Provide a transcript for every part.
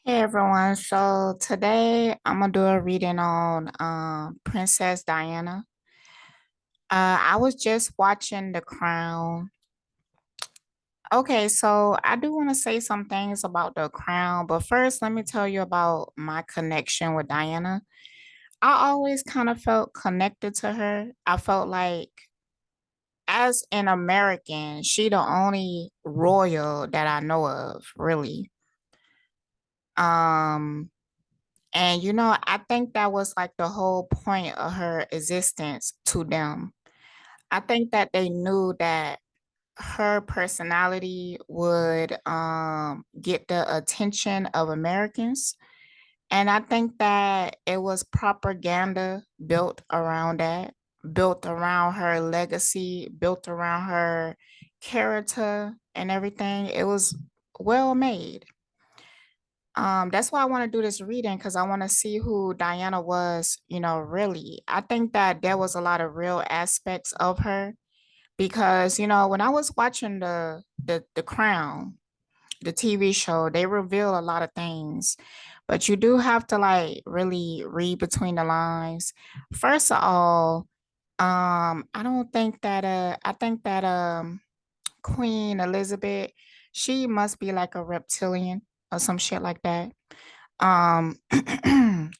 Hey everyone, so today I'm gonna do a reading on Princess Diana. I was just watching The Crown. Okay, so I do want to say some things about The Crown, but first let me tell you about my connection with Diana. I always kind of felt connected to her. I felt like as an American, she the only royal that I know of, really. Um And I think that was like the whole point of her existence to them. I think that they knew that her personality would get the attention of Americans. And I think that it was propaganda built around that, built around her legacy, built around her character and everything. It was well made. That's why I want to do this reading because I want to see who Diana was, really. I think that there was a lot of real aspects of her because, when I was watching the Crown, the TV show, they reveal a lot of things, but you do have to like really read between the lines. First of all, I don't think that I think that Queen Elizabeth, she must be like a reptilian or some shit like that. Um,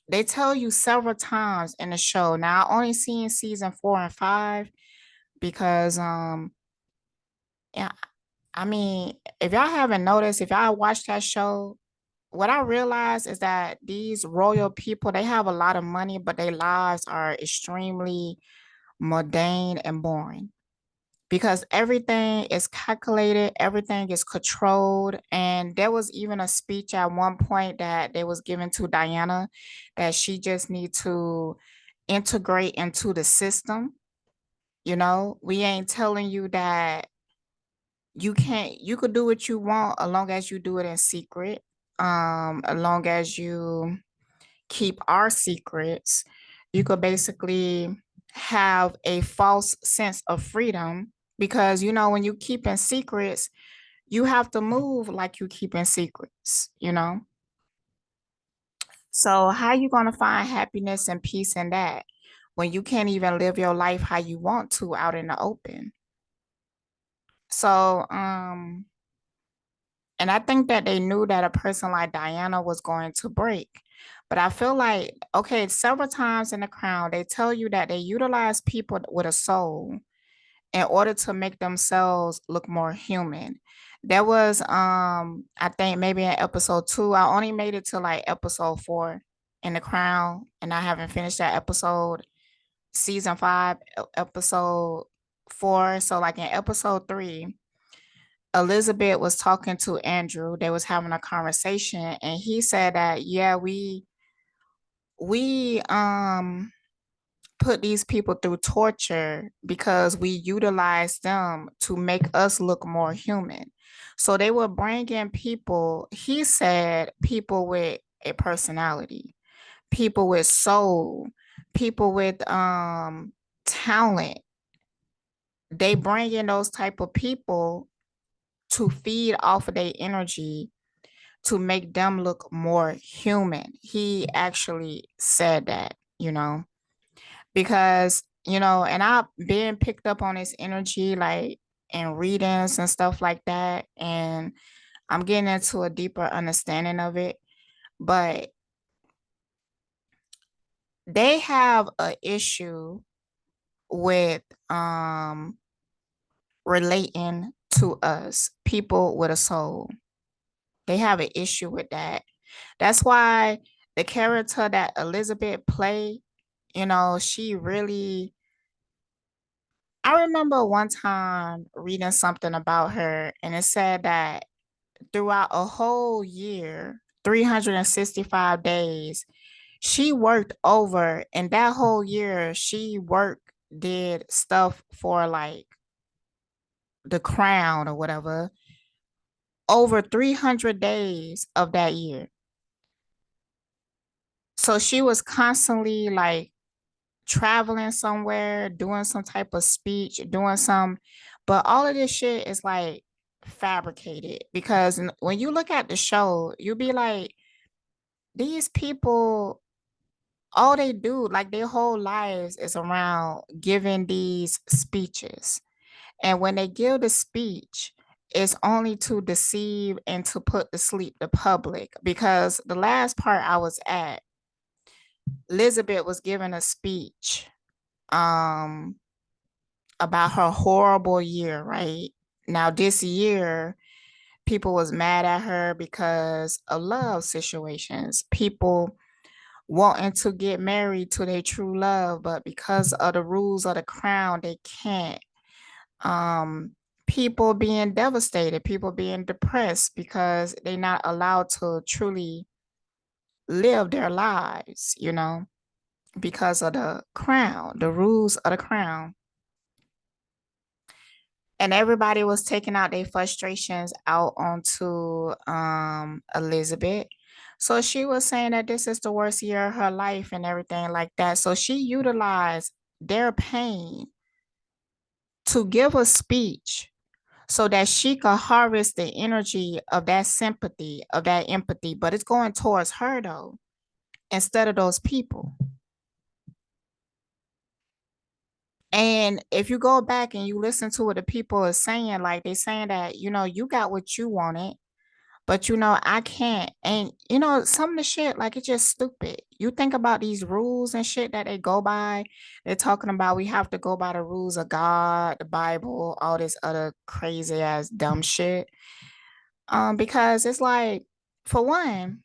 they tell you several times in the show. Now, I only seen season 4 and 5 because yeah, I mean, if y'all haven't noticed, if y'all watched that show, what I realized is that these royal people, they have a lot of money, but their lives are extremely mundane and boring because everything is calculated, everything is controlled. And there was even a speech at one point that they was given to Diana that she just need to integrate into the system. We ain't telling you that you could do what you want as long as you do it in secret. As long as you keep our secrets, you could basically have a false sense of freedom because when you keep in secrets, you have to move like you keep in secrets. So how you gonna find happiness and peace in that when you can't even live your life how you want to out in the open? So and I think that they knew that a person like Diana was going to break. But I feel like, okay, several times in The Crown, they tell you that they utilize people with a soul in order to make themselves look more human. There was, I think maybe in episode 2, I only made it to like episode 4 in The Crown, and I haven't finished that episode. Season 5, episode 4. So like in episode 3, Elizabeth was talking to Andrew. They was having a conversation, and he said that yeah, we put these people through torture because we utilize them to make us look more human. So they were bringing people, he said, people with a personality, people with soul, people with talent. They bring in those type of people to feed off of their energy to make them look more human. He actually said that, because, and I've been picked up on his energy, like in readings and stuff like that. And I'm getting into a deeper understanding of it. But they have a issue with relating to us, people with a soul. They have an issue with that. That's why the character that Elizabeth played, she really. I remember one time reading something about her, and it said that throughout a whole year, 365 days, she worked over, and that whole year, she did stuff for like the crown or whatever, over 300 days of that year. So she was constantly like traveling somewhere, doing some type of speech, but all of this shit is like fabricated because when you look at the show, you'll be like, these people, all they do, like their whole lives is around giving these speeches. And when they give the speech, it's only to deceive and to put to sleep the public. Because the last part I was at, Elizabeth was giving a speech um about her horrible year, right? Now this year, people was mad at her because of love situations. People wanting to get married to their true love, but because of the rules of the crown, they can't. Um, People being devastated, people being depressed because they're not allowed to truly live their lives, because of the crown, the rules of the crown. And everybody was taking out their frustrations out onto Elizabeth. So she was saying that this is the worst year of her life and everything like that. So she utilized their pain to give a speech so that she could harvest the energy of that sympathy, of that empathy, but it's going towards her though, instead of those people. And if you go back and you listen to what the people are saying, like they're saying that, you got what you wanted, but I can't. And some of the shit, like it's just stupid. You think about these rules and shit that they go by. They're talking about we have to go by the rules of God, the Bible, all this other crazy ass dumb shit. Because it's like, for one,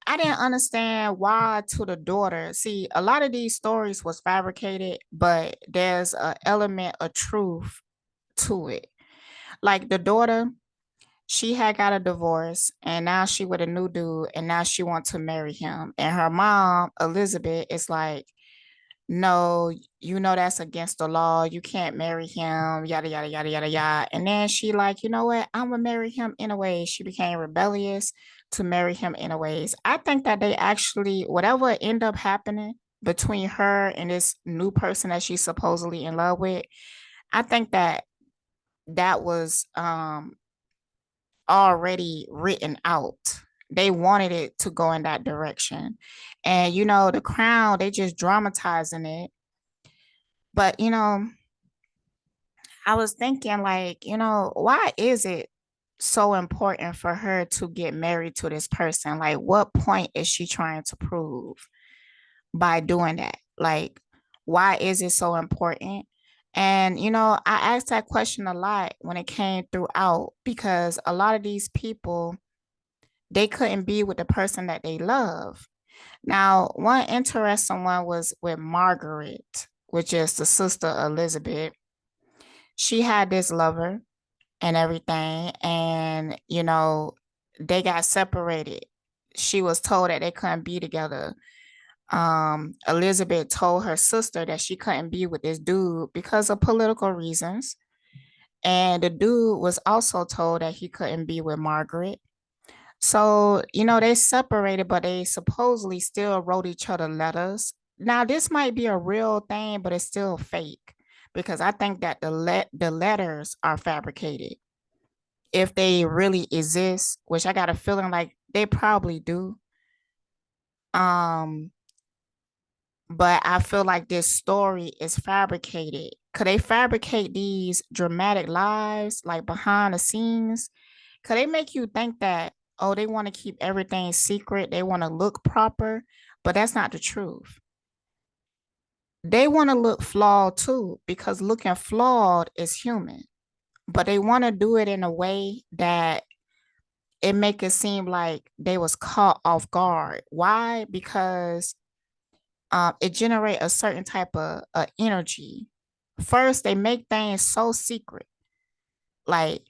I didn't understand why to the daughter. See, a lot of these stories was fabricated, but there's an element of truth to it. Like the daughter, she had got a divorce and now she with a new dude and now she wants to marry him. And her mom, Elizabeth, is like, no, that's against the law. You can't marry him, yada, yada, yada, yada, yada. And then she like, you know what? I'm gonna marry him anyways. She became rebellious to marry him anyways. I think that they actually, whatever end up happening between her and this new person that she's supposedly in love with, I think that that was already written out. They wanted it to go in that direction. And the crown, they just dramatizing it. But I was thinking like, why is it so important for her to get married to this person? Like what point is she trying to prove by doing that? Like why is it so important? And I asked that question a lot when it came throughout because a lot of these people, they couldn't be with the person that they love. Now, one interesting one was with Margaret, which is the sister of Elizabeth. She had this lover and everything, and they got separated. She was told that they couldn't be together. Elizabeth told her sister that she couldn't be with this dude because of political reasons. And the dude was also told that he couldn't be with Margaret. So, they separated, but they supposedly still wrote each other letters. Now, this might be a real thing, but it's still fake because I think that the letters are fabricated. If they really exist, which I got a feeling like they probably do. Um, but I feel like this story is fabricated. Could they fabricate these dramatic lives like behind the scenes? Could they make you think that, oh, they want to keep everything secret, they want to look proper, but that's not the truth. They want to look flawed too, because looking flawed is human, but they want to do it in a way that it make it seem like they was caught off guard. Why? Because it generate a certain type of energy. First, they make things so secret, like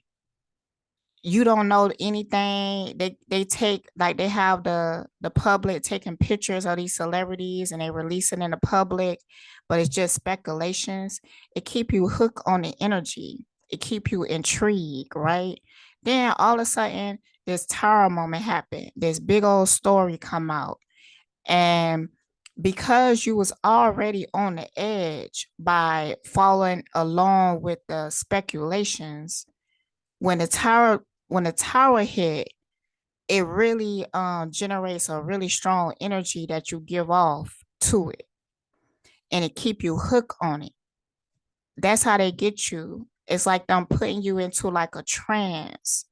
you don't know anything. They take, like, they have the public taking pictures of these celebrities and they release it in the public, but it's just speculations. It keep you hooked on the energy. It keep you intrigued, right? Then all of a sudden, this tower moment happened. This big old story come out, and because you was already on the edge by following along with the speculations, when the tower hit, it really generates a really strong energy that you give off to it, and it keep you hooked on it. That's how they get you. It's like them putting you into like a trance.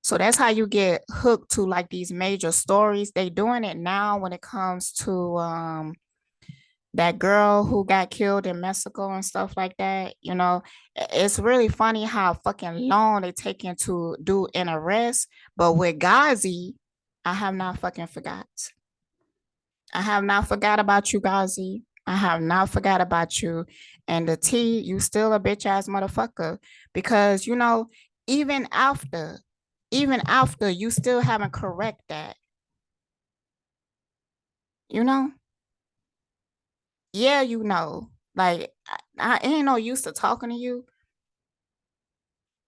So that's how you get hooked to like these major stories. They doing it now when it comes to that girl who got killed in Mexico and stuff like that. You know, it's really funny how fucking long they taking to do an arrest. But with Ghazi, I have not fucking forgot. I have not forgot about you, Ghazi. I have not forgot about you. And the T, you still a bitch ass motherfucker. Because, you know, even after, even after you still haven't correct that, you know? Yeah, you know. Like, I ain't no use to talking to you.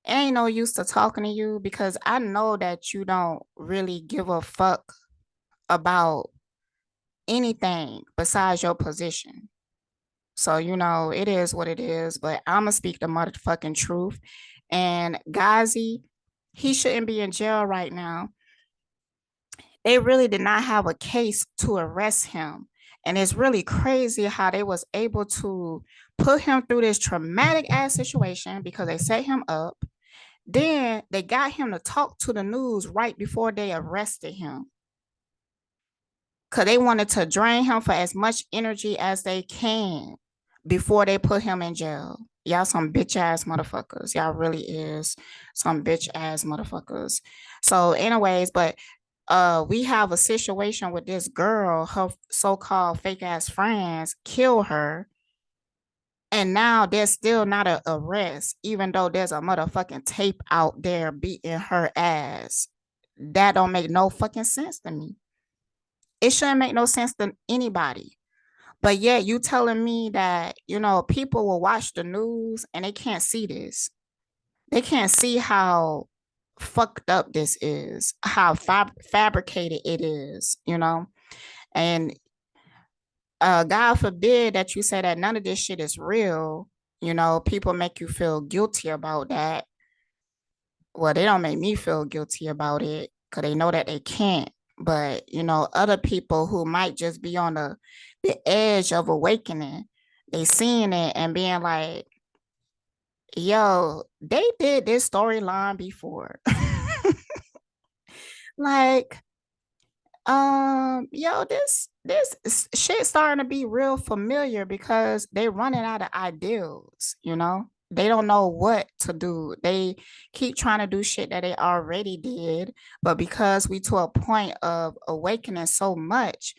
Ain't no use to talking to you because I know that you don't really give a fuck about anything besides your position. So, you know, it is what it is, but I'm gonna speak the motherfucking truth. And Ghazi, he shouldn't be in jail right now. They really did not have a case to arrest him. And it's really crazy how they was able to put him through this traumatic ass situation because they set him up. Then they got him to talk to the news right before they arrested him. Cause they wanted to drain him for as much energy as they can before they put him in jail. Y'all some bitch ass motherfuckers. Y'all really is some bitch ass motherfuckers. So, anyways, but we have a situation with this girl, her so-called fake ass friends kill her, and now there's still not an arrest, even though there's a motherfucking tape out there beating her ass. That don't make no fucking sense to me. It shouldn't make no sense to anybody. But yet you telling me that, you know, people will watch the news and they can't see this. They can't see how fucked up this is, how fabricated it is, you know? And God forbid that you say that none of this shit is real. You know, people make you feel guilty about that. Well, they don't make me feel guilty about it because they know that they can't. But, you know, other people who might just be on the edge of awakening, they seeing it and being like, yo, they did this storyline before. Like, yo, this shit starting to be real familiar because they running out of ideals, you know? They don't know what to do. They keep trying to do shit that they already did, but because we to a point of awakening so much,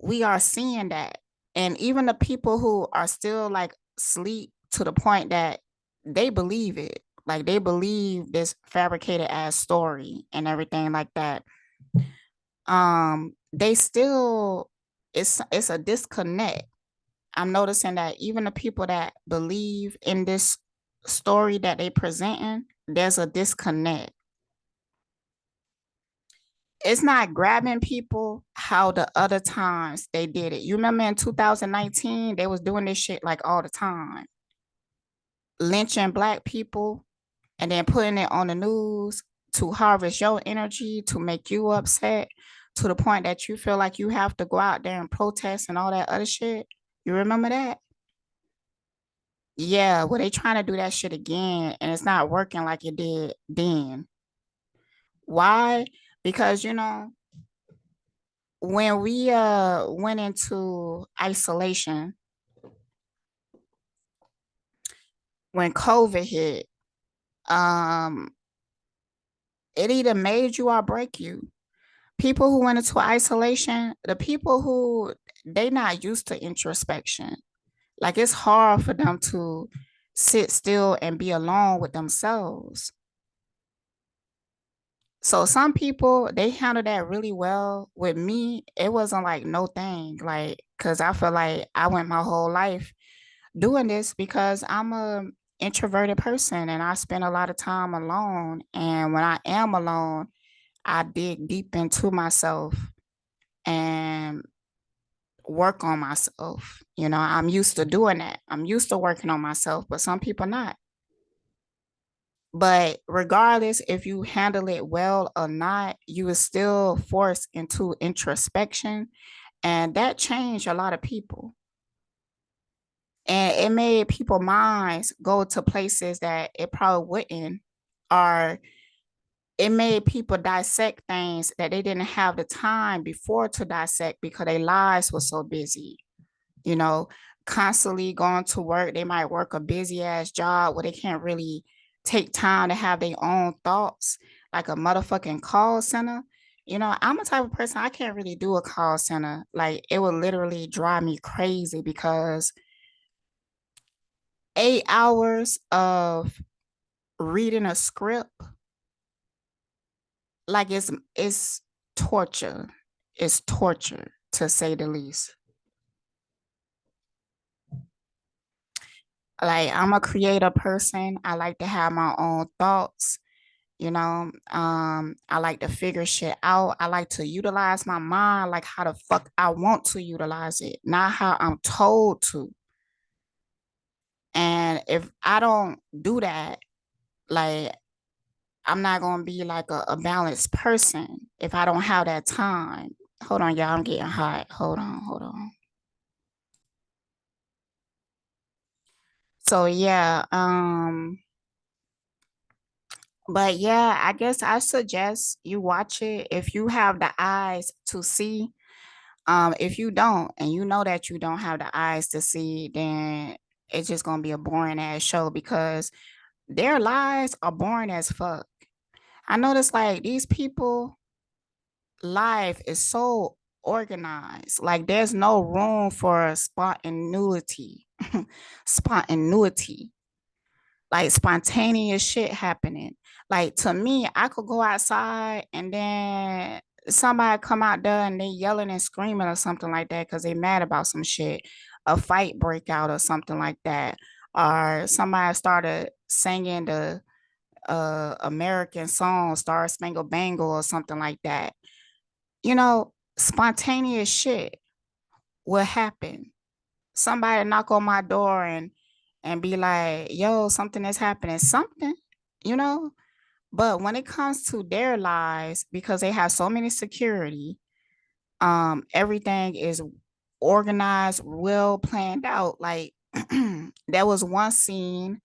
we are seeing that. And even the people who are still like sleep to the point that they believe it, like they believe this fabricated ass story and everything like that, they still, it's a disconnect. I'm noticing that even the people that believe in this story that they presenting, there's a disconnect. It's not grabbing people how the other times they did it. You remember in 2019, they was doing this shit like all the time, lynching black people and then putting it on the news to harvest your energy, to make you upset to the point that you feel like you have to go out there and protest and all that other shit. You remember that? Yeah, well, they trying to do that shit again and it's not working like it did then. Why? Because, you know, when we went into isolation, when COVID hit, um, it either made you or break you. People who went into isolation, the people who they not used to introspection, like it's hard for them to sit still and be alone with themselves. So some people they handle that really well. With me, it wasn't like no thing, like because I feel like I went my whole life doing this because I'm a introverted person and I spend a lot of time alone. And when I am alone, I dig deep into myself and work on myself. You know, I'm used to doing that. I'm used to working on myself, but some people not. But regardless if you handle it well or not, you are still forced into introspection. And that changed a lot of people. And it made people's minds go to places that it probably wouldn't, or it made people dissect things that they didn't have the time before to dissect because their lives were so busy, you know, constantly going to work. They might work a busy ass job where they can't really take time to have their own thoughts, like a motherfucking call center. You know, I'm a type of person, I can't really do a call center. Like, it would literally drive me crazy because 8 hours of reading a script, like it's torture. It's torture, to say the least. Like, I'm a creative person. I like to have my own thoughts. You know, I like to figure shit out. I like to utilize my mind like how the fuck I want to utilize it, not how I'm told to. And if I don't do that, like, I'm not gonna be like a balanced person if I don't have that time. Hold on, y'all, I'm getting hot. Hold on, hold on. So yeah, but yeah, I guess I suggest you watch it if you have the eyes to see. If you don't, and you know that you don't have the eyes to see, then it's just gonna be a boring ass show because their lives are boring as fuck. I notice like these people life is so organized. Like, there's no room for spontaneity. Spontaneity. Like, spontaneous shit happening. Like, to me, I could go outside and then somebody come out there and they yelling and screaming or something like that because they mad about some shit. A fight break out or something like that. Or somebody started singing the American song, Star Spangled Bangle or something like that. You know, spontaneous shit will happen. Somebody knock on my door and be like, yo, something is happening, something, you know. But when it comes to their lives, because they have so many security, everything is organized, well planned out. Like, there was one scene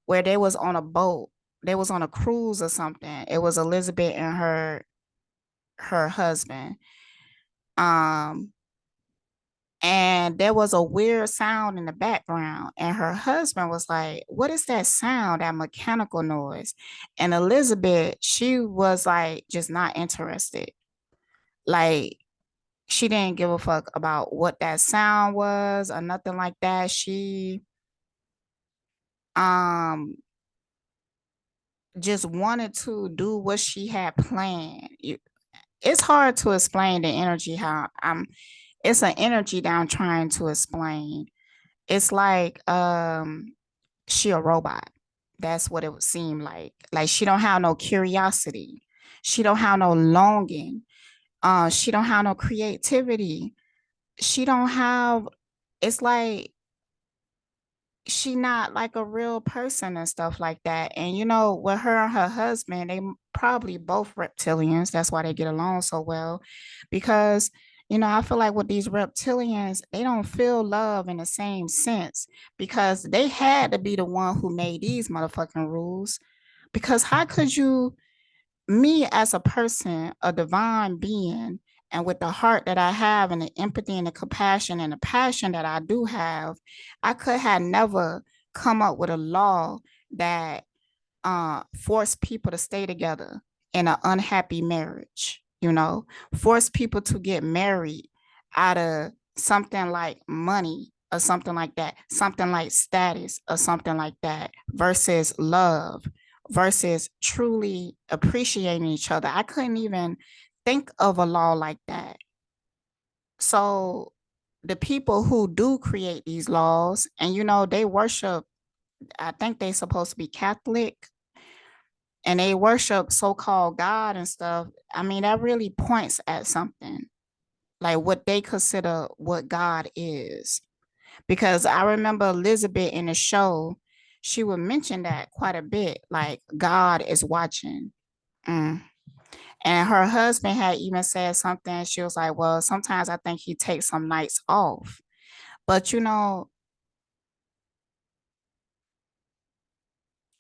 where they was on a boat, they was on a cruise or something. It was Elizabeth and her husband. Um, and there was a weird sound in the background, and her husband was like, what is that sound, that mechanical noise? And Elizabeth, she was like just not interested. Like, she didn't give a fuck about what that sound was or nothing like that. She um just wanted to do what she had planned. It's hard to explain the energy, how I'm it's an energy that I'm trying to explain. It's like she a robot. That's what it would seem like. Like, she don't have no curiosity. She don't have no longing. She don't have no creativity. She don't have, it's like she not like a real person and stuff like that. And you know, with her and her husband, they probably both reptilians. That's why they get along so well. Because, you know, I feel like with these reptilians, they don't feel love in the same sense because they had to be the one who made these motherfucking rules. Because how could you, me as a person, a divine being, and with the heart that I have, and the empathy and the compassion and the passion that I do have, I could have never come up with a law that force people to stay together in an unhappy marriage, you know, force people to get married out of something like money or something like that, something like status or something like that, versus love, versus truly appreciating each other. I couldn't even think of a law like that. So the people who do create these laws, and you know, they worship, I think they supposed to be Catholic, and they worship so-called God and stuff. I mean, that really points at something, like what they consider what God is. Because I remember Elizabeth in the show, she would mention that quite a bit, like God is watching. Mm. And her husband had even said something. She was like, well, sometimes I think he takes some nights off. But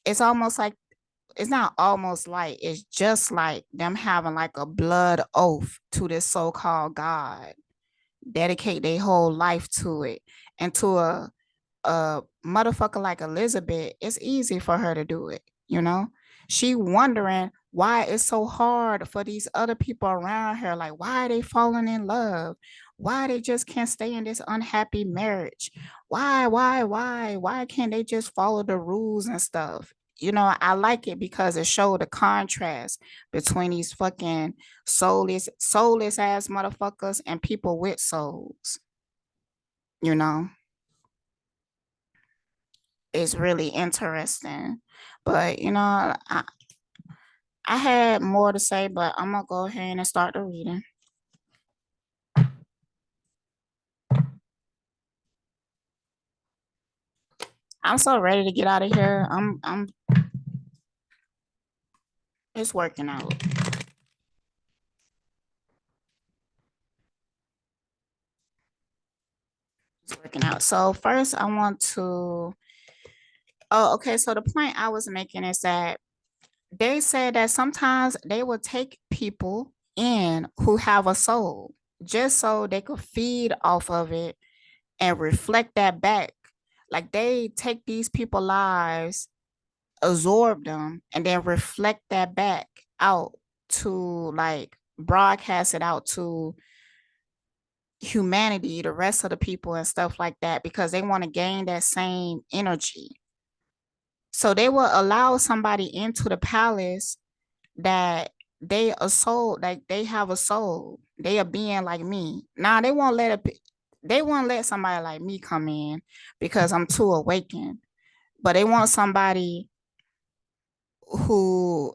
it's almost like, it's not almost like, it's just like them having like a blood oath to this so-called God, dedicate their whole life to it. And to a motherfucker like Elizabeth, it's easy for her to do it, you know? She wondering why it's so hard for these other people around her. Like, why are they falling in love? Why they just can't stay in this unhappy marriage? Why can't they just follow the rules and stuff? I like it because it showed the contrast between these fucking soulless ass motherfuckers and people with souls, you know? Is really interesting. But I had more to say, but I'm gonna go ahead and start the reading. I'm so ready to get out of here. I'm It's working out. It's working out. So first I want to oh, okay. So the point I was making is that they said that sometimes they will take people in who have a soul just so they could feed off of it and reflect that back. Like they take these people's lives, absorb them, and then reflect that back out to like broadcast it out to humanity, the rest of the people and stuff like that, because they want to gain that same energy. So they will allow somebody into the palace that they a soul, like they have a soul. They are being like me. Now they won't let somebody like me come in because I'm too awakened. But they want somebody who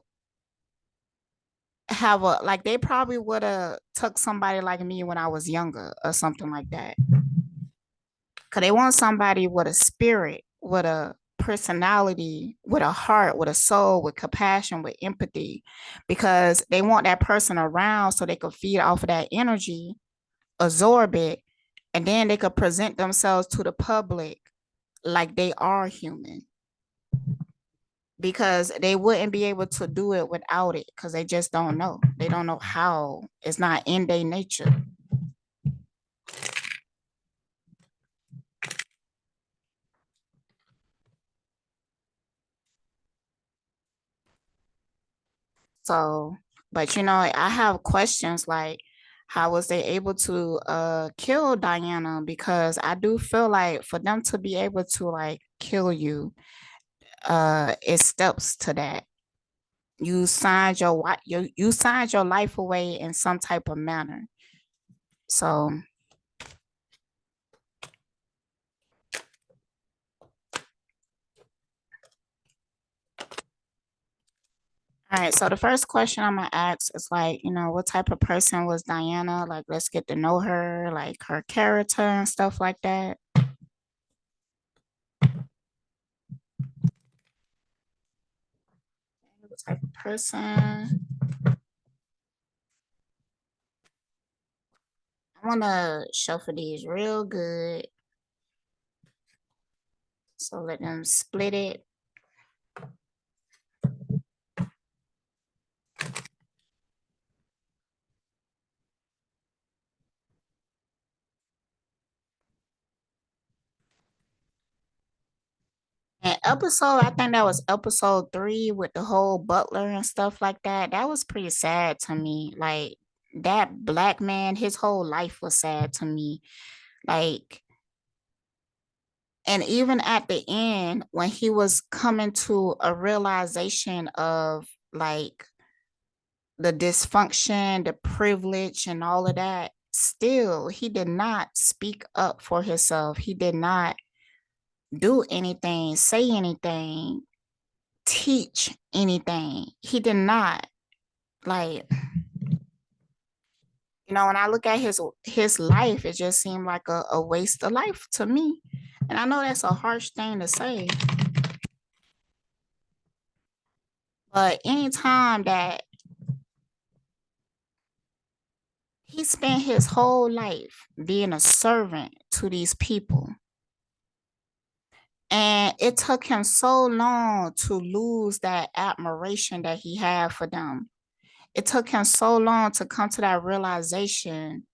have a like they probably would have took somebody like me when I was younger or something like that. Cause they want somebody with a spirit, with a personality, with a heart, with a soul, with compassion, with empathy, because they want that person around so they could feed off of that energy, absorb it, and then they could present themselves to the public like they are human. Because they wouldn't be able to do it without it because they just don't know. They don't know how. It's not in their nature. So, but I have questions like how was they able to kill Diana? Because I do feel like for them to be able to like kill you, it steps to that. You signed your life away in some type of manner. So all right, so the first question I'm gonna ask is like, what type of person was Diana? Like, let's get to know her, like her character and stuff like that. What type of person? I wanna shuffle these real good. So let them split it. And I think that was episode 3 with the whole butler and stuff like that. That was pretty sad to me. Like that black man, his whole life was sad to me. Like, and even at the end, when he was coming to a realization of like the dysfunction, the privilege, and all of that, still, he did not speak up for himself. He did not do anything, say anything, teach anything. He did not. Like, when I look at his life, it just seemed like a waste of life to me. And I know that's a harsh thing to say. But anytime that he spent his whole life being a servant to these people, and it took him so long to lose that admiration that he had for them. It took him so long to come to that realization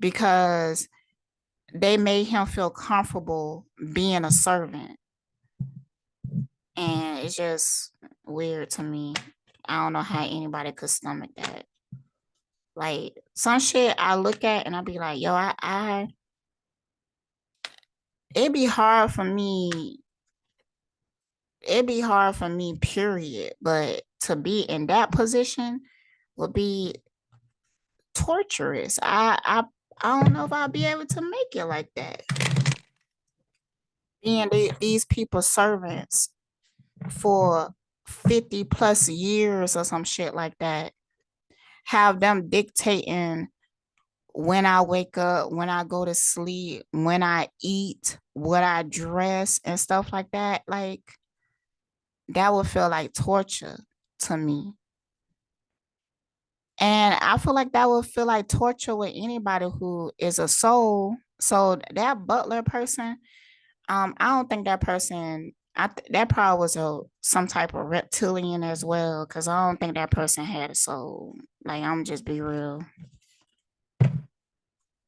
because they made him feel comfortable being a servant. And it's just weird to me. I don't know how anybody could stomach that. Like some shit I look at and I be like, yo, it'd be hard for me. It'd be hard for me, period. But to be in that position would be torturous. I don't know if I'll be able to make it like that. Being these people's servants for 50 plus years or some shit like that. Have them dictating when I wake up, when I go to sleep, when I eat, what I dress, and stuff like that. Like, that would feel like torture to me. And I feel like that would feel like torture with anybody who is a soul. So that butler person, I don't think that person. That probably was some type of reptilian as well, because I don't think that person had a soul. Like, I'm just be real.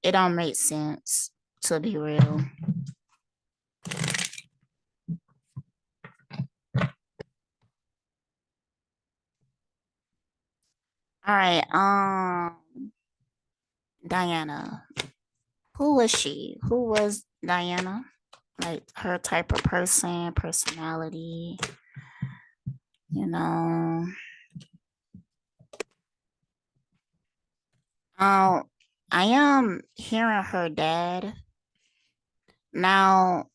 It don't make sense, to be real. All right, Diana. Who was she? Who was Diana? Like her type of person, personality, you know. Oh, I am hearing her dad. Now,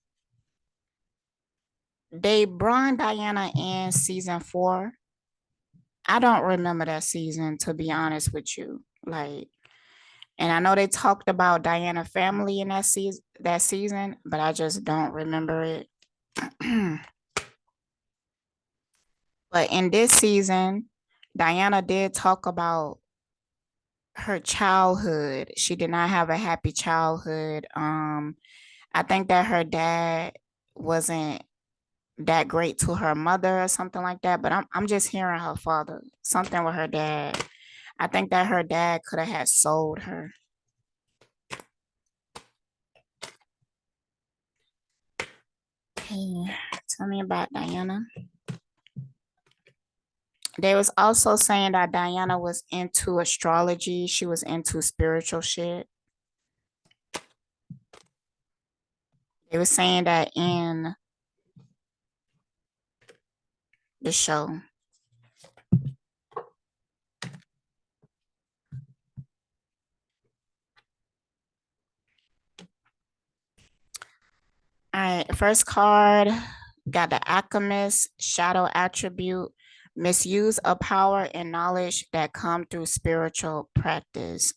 they brought Diana in season 4. I don't remember that season, to be honest with you. Like, and I know they talked about Diana family in that season, but I just don't remember it. But in this season, Diana did talk about her childhood. She did not have a happy childhood. I think that her dad wasn't that great to her mother or something like that. But I'm just hearing her father, something with her dad. I think that her dad could have had sold her. Hey, tell me about Diana. They was also saying that Diana was into astrology. She was into spiritual shit. They were saying that in the show. All right, first card got the Alchemist shadow attribute, misuse of power and knowledge that come through spiritual practice.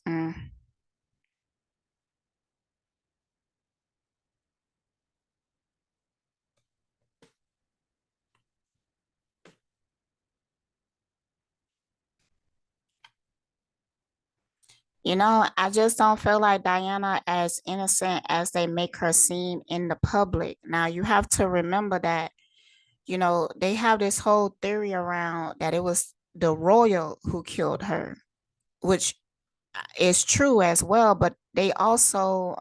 You know, I just don't feel like Diana as innocent as they make her seem in the public. Now, you have to remember that, they have this whole theory around that it was the royal who killed her, which is true as well, but they also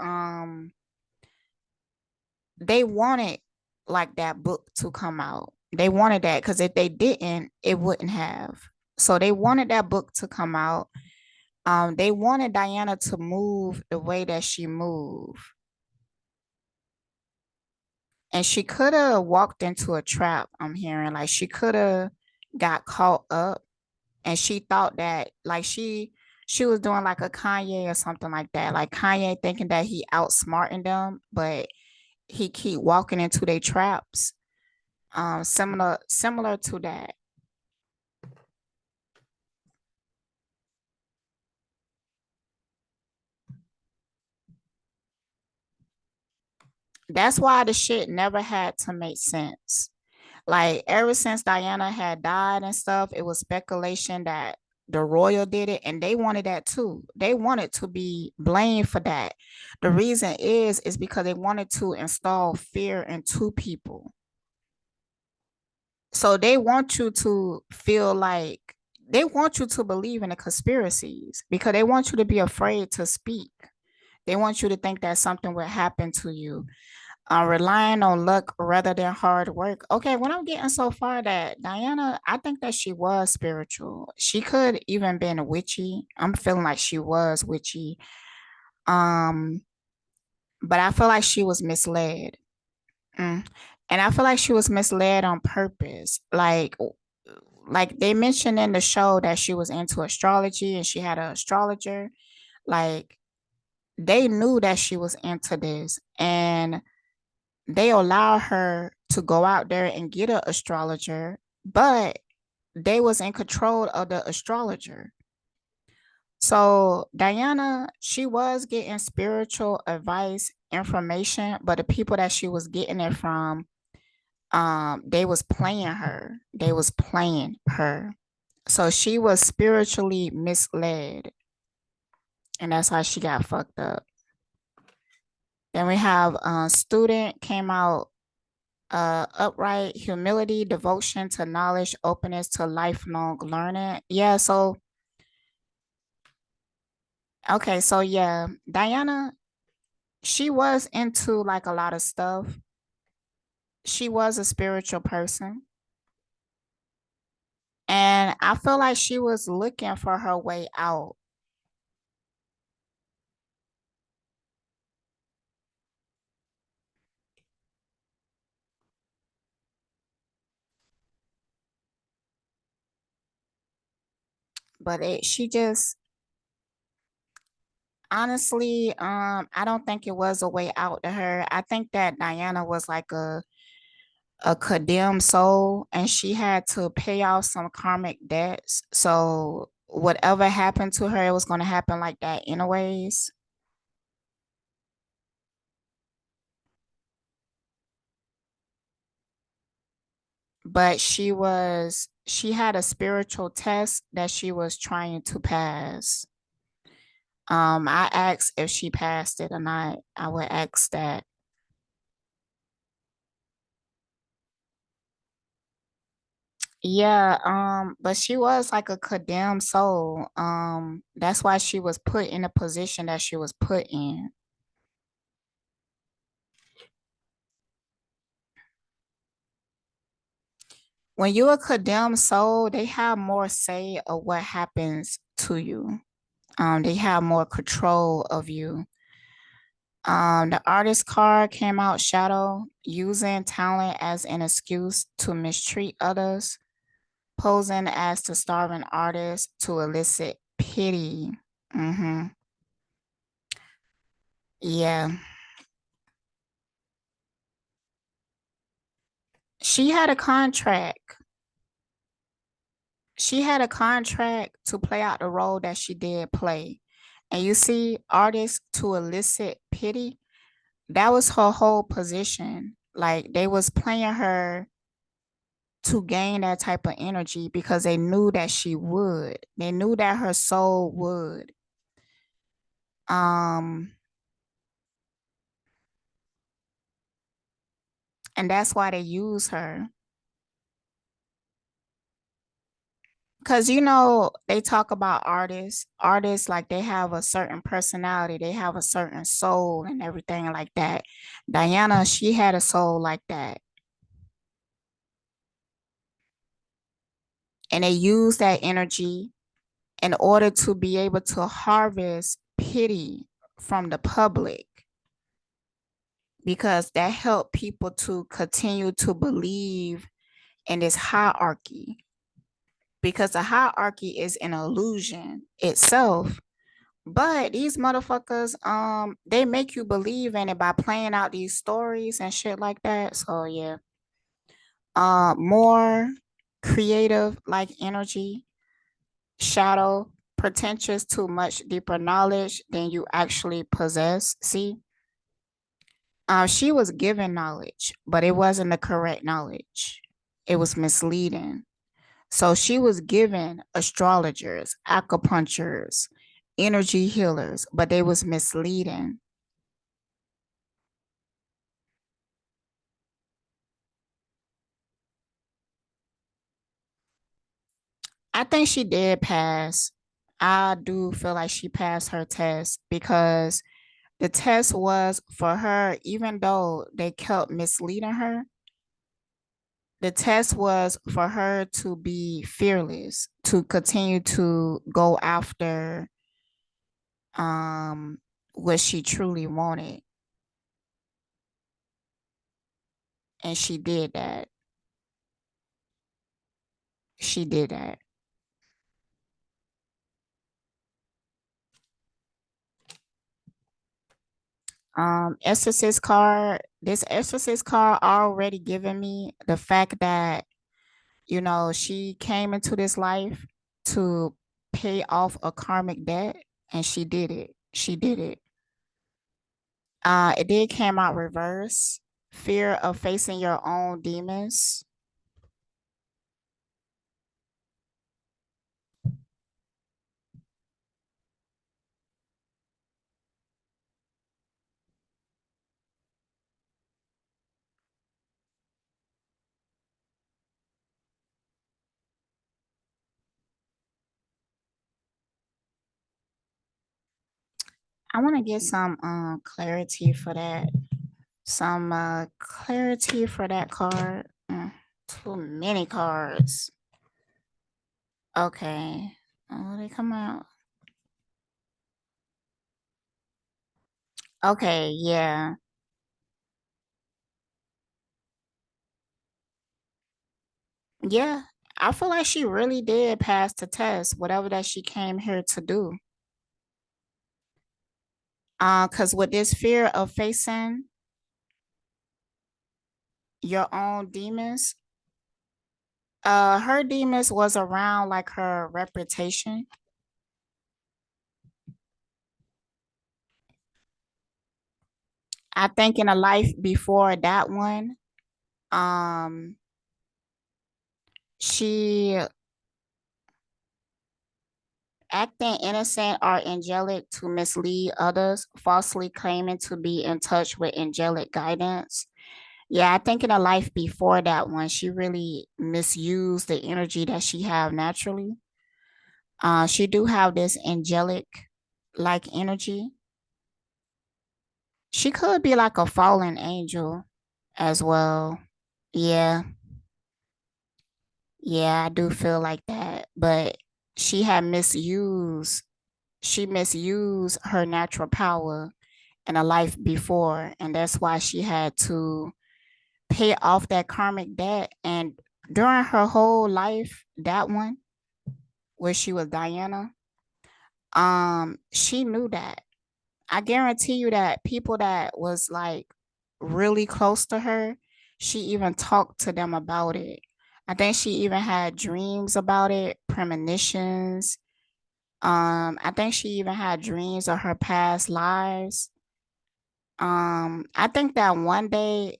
they wanted like that book to come out. They wanted that because if they didn't, it wouldn't have. So they wanted that book to come out. They wanted Diana to move the way that she moved. And she could have walked into a trap, I'm hearing. Like she could have got caught up and she thought that like she was doing like a Kanye or something like that. Like Kanye thinking that he outsmarting them, but he keep walking into their traps. Similar to that. That's why the shit never had to make sense. Like ever since Diana had died and stuff, it was speculation that the royal did it, and they wanted that too. They wanted to be blamed for that. The reason is because they wanted to install fear into people. So they want you to feel like they want you to believe in the conspiracies because they want you to be afraid to speak. They want you to think that something will happen to you. Relying on luck rather than hard work. Okay, when I'm getting so far that Diana, I think that she was spiritual. She could even been witchy. I'm feeling like she was witchy. Um, but I feel like she was misled. Mm. And I feel like she was misled on purpose. Like they mentioned in the show that she was into astrology and she had an astrologer. Like they knew that she was into this, and they allow her to go out there and get an astrologer, but they was in control of the astrologer. So Diana, she was getting spiritual advice, information, but the people that she was getting it from, they was playing her. They was playing her. So she was spiritually misled, and that's how she got fucked up. Then we have student came out upright, humility, devotion to knowledge, openness to lifelong learning. Yeah, so okay, so yeah, Diana, she was into like a lot of stuff. She was a spiritual person. And I feel like she was looking for her way out. But she just honestly, I don't think it was a way out to her. I think that Diana was like a condemned soul and she had to pay off some karmic debts. So whatever happened to her, it was going to happen like that anyways. But she had a spiritual test that she was trying to pass. I asked if she passed it or not. I would ask that. Yeah, but she was like a condemned soul. That's why she was put in the position that she was put in. When you're a condemned soul, they have more say of what happens to you. They have more control of you. The artist card came out shadow, using talent as an excuse to mistreat others, posing as the starving artist to elicit pity. Mm-hmm. Yeah. She had a contract. She had a contract to play out the role that she did play. And you see, artists to elicit pity, that was her whole position. Like they was playing her to gain that type of energy because they knew that she would. They knew that her soul would. Um, and that's why they use her. Cause they talk about artists. Artists like they have a certain personality, they have a certain soul and everything like that. Diana, she had a soul like that. And they use that energy in order to be able to harvest pity from the public because that helped people to continue to believe in this hierarchy because the hierarchy is an illusion itself. But these motherfuckers, they make you believe in it by playing out these stories and shit like that. So yeah, more creative like energy, shadow, pretentious to much deeper knowledge than you actually possess. See, she was given knowledge, but it wasn't the correct knowledge. It was misleading. So she was given astrologers, acupuncturists, energy healers, but they was misleading. I think she did pass. I do feel like she passed her test because the test was for her, even though they kept misleading her, the test was for her to be fearless, to continue to go after um what she truly wanted. And she did that. She did that. Exorcist card, this exorcist card already given me the fact that, she came into this life to pay off a karmic debt, and she did it. She did it. It did came out reverse. Fear of facing your own demons. I want to get some clarity for that. Some clarity for that card. Too many cards. Okay. Oh, they come out. Okay, yeah. Yeah. I feel like she really did pass the test, whatever that she came here to do. Because with this fear of facing your own demons, her demons was around like her reputation. I think in a life before that one, um, she acting innocent or angelic to mislead others, falsely claiming to be in touch with angelic guidance. Yeah, I think in a life before that one, she really misused the energy that she have naturally. She do have this angelic like energy. She could be like a fallen angel as well. Yeah, yeah, I do feel like that. But she had misused, she misused her natural power in a life before, and that's why she had to pay off that karmic debt. And during her whole life, that one where she was Diana, she knew that. I guarantee you that people that was like really close to her, she even talked to them about it. I think she even had dreams about it, premonitions. I think she even had dreams of her past lives. I think that one day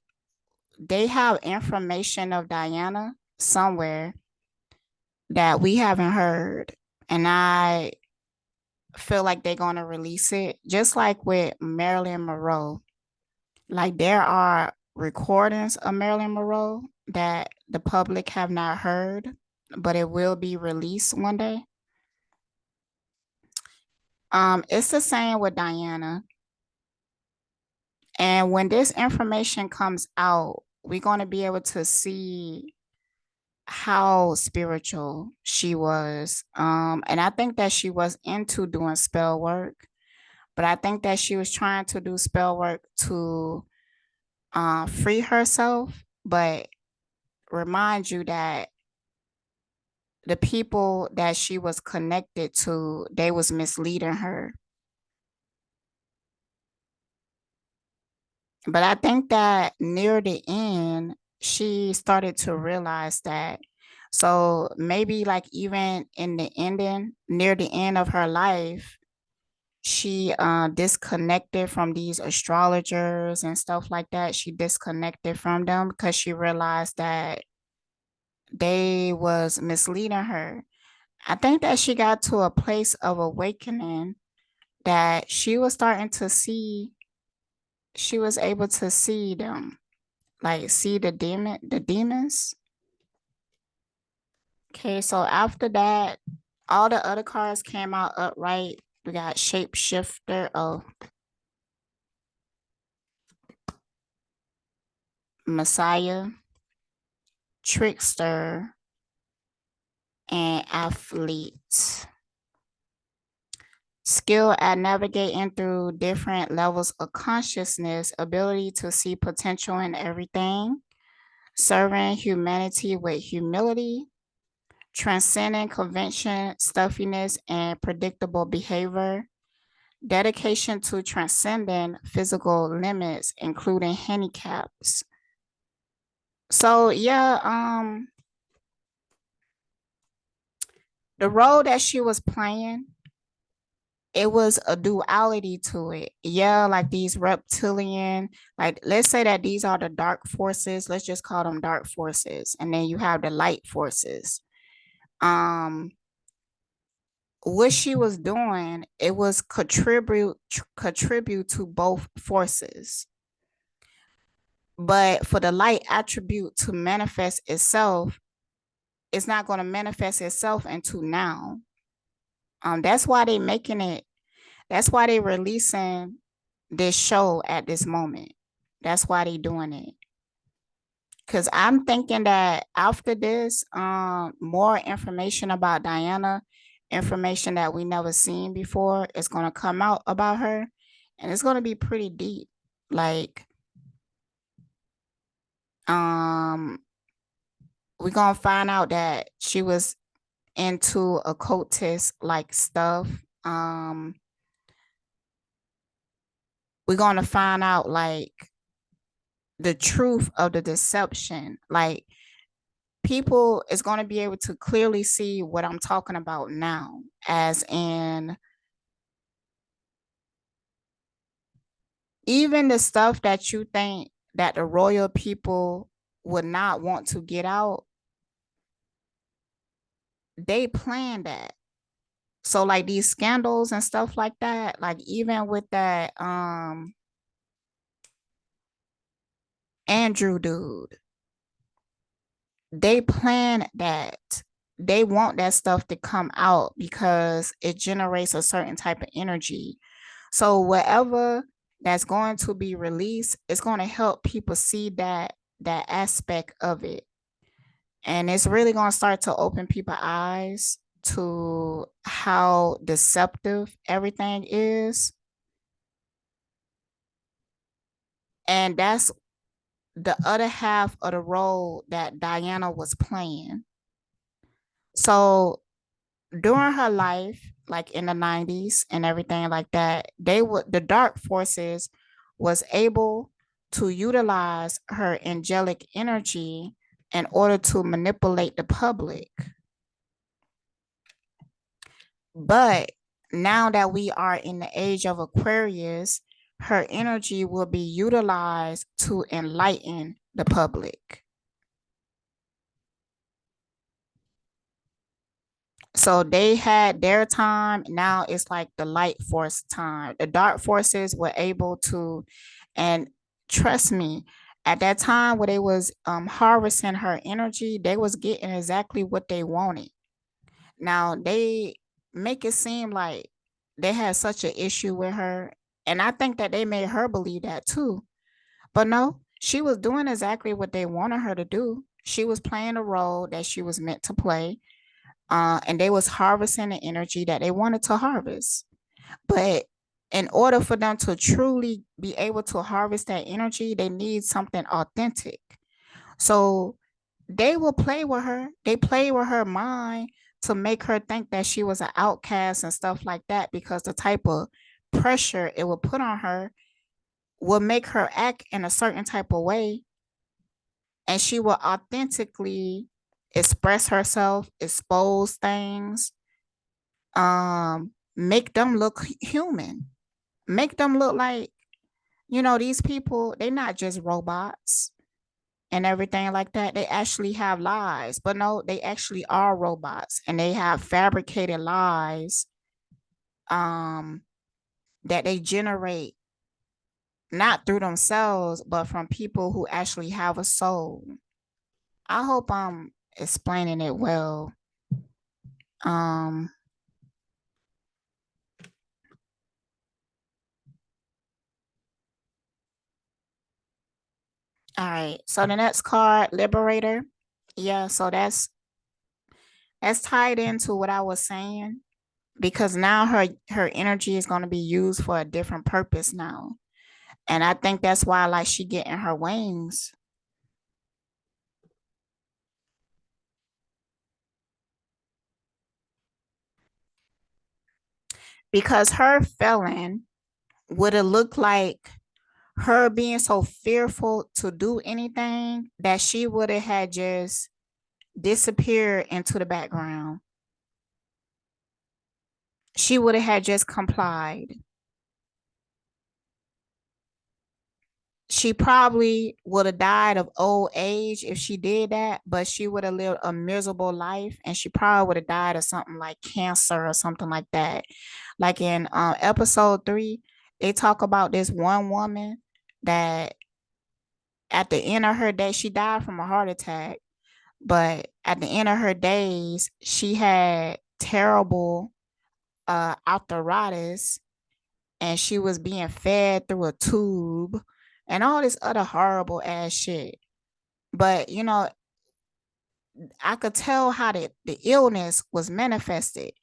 they have information of Diana somewhere that we haven't heard. And I feel like they're going to release it, just like with Marilyn Monroe. Like there are recordings of Marilyn Monroe that the public have not heard, but it will be released one day. It's the same with Diana. And when this information comes out, we're going to be able to see how spiritual she was. And I think that she was into doing spell work, but I think that she was trying to do spell work to free herself, but remind you that the people that she was connected to, they was misleading her. But I think that near the end, she started to realize that. So maybe like even in the ending, near the end of her life, she disconnected from these astrologers and stuff like that. She disconnected from them because she realized that they was misleading her. I think that she got to a place of awakening that she was starting to see, she was able to see them, like see the demons. Okay, so after that, all the other cards came out upright. We got shapeshifter, Messiah, trickster, and athlete. Skill at navigating through different levels of consciousness, ability to see potential in everything, serving humanity with humility, transcending convention, stuffiness, and predictable behavior, dedication to transcending physical limits, including handicaps. So yeah, the role that she was playing, it was a duality to it. Yeah, like these reptilian, like let's say that these are the dark forces. Let's just call them dark forces. And then you have the light forces. Um, what she was doing, it was contribute to both forces. But for the light attribute to manifest itself, it's not going to manifest itself into now. That's why they making it, that's why they releasing this show at this moment. That's why they doing it. Cause I'm thinking that after this, more information about Diana, information that we never seen before, is gonna come out about her, and it's gonna be pretty deep. Like, we're gonna find out that she was into occultist like stuff. We're gonna find out like the truth of the deception. Like people is going to be able to clearly see what I'm talking about now, as in even the stuff that you think that the royal people would not want to get out, they plan that. So like these scandals and stuff like that, like even with that Andrew dude, they plan that. They want that stuff to come out because it generates a certain type of energy. So whatever that's going to be released, it's going to help people see that aspect of it. And it's really going to start to open people's eyes to how deceptive everything is. And that's the other half of the role that Diana was playing. So during her life, like in the 90s and everything like that, the dark forces was able to utilize her angelic energy in order to manipulate the public. But now that we are in the age of Aquarius, her energy will be utilized to enlighten the public. So they had their time. Now it's like the light force time. The dark forces were able to, and trust me, at that time where they was harvesting her energy, they was getting exactly what they wanted. Now they make it seem like they had such an issue with her, and I think that they made her believe that too. But no, she was doing exactly what they wanted her to do. She was playing the role that she was meant to play, and they was harvesting the energy that they wanted to harvest. But in order for them to truly be able to harvest that energy, they need something authentic. So they will play with her. They play with her mind to make her think that she was an outcast and stuff like that, because the type of pressure it will put on her will make her act in a certain type of way, and she will authentically express herself, expose things, make them look human, make them look like, these people, they're not just robots. and everything like that, they actually have lies. But no, they actually are robots, and they have fabricated lies um that they generate not through themselves, but from people who actually have a soul. I hope I'm explaining it well. Um, all right. So the next card, Liberator. Yeah, so that's tied into what I was saying, because now her energy is going to be used for a different purpose now. And I think that's why like she getting her wings, because her felon would have looked like her being so fearful to do anything that she would have had just disappeared into the background. She would have had just complied. She probably would have died of old age if she did that, but she would have lived a miserable life, and she probably would have died of something like cancer or something like that. Like in episode 3, they talk about this one woman that at the end of her day, she died from a heart attack, but at the end of her days, she had terrible arthritis, and she was being fed through a tube and all this other horrible ass shit. But I could tell how the illness was manifested.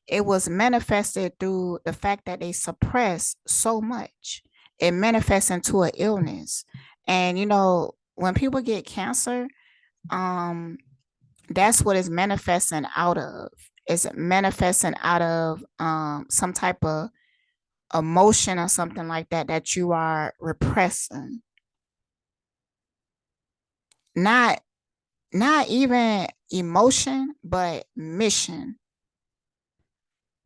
It was manifested through the fact that they suppressed so much. It manifests into an illness. And when people get cancer, um, that's what it's manifesting out of. It's manifesting out of some type of emotion or something like that that you are repressing. Not not even emotion, but mission.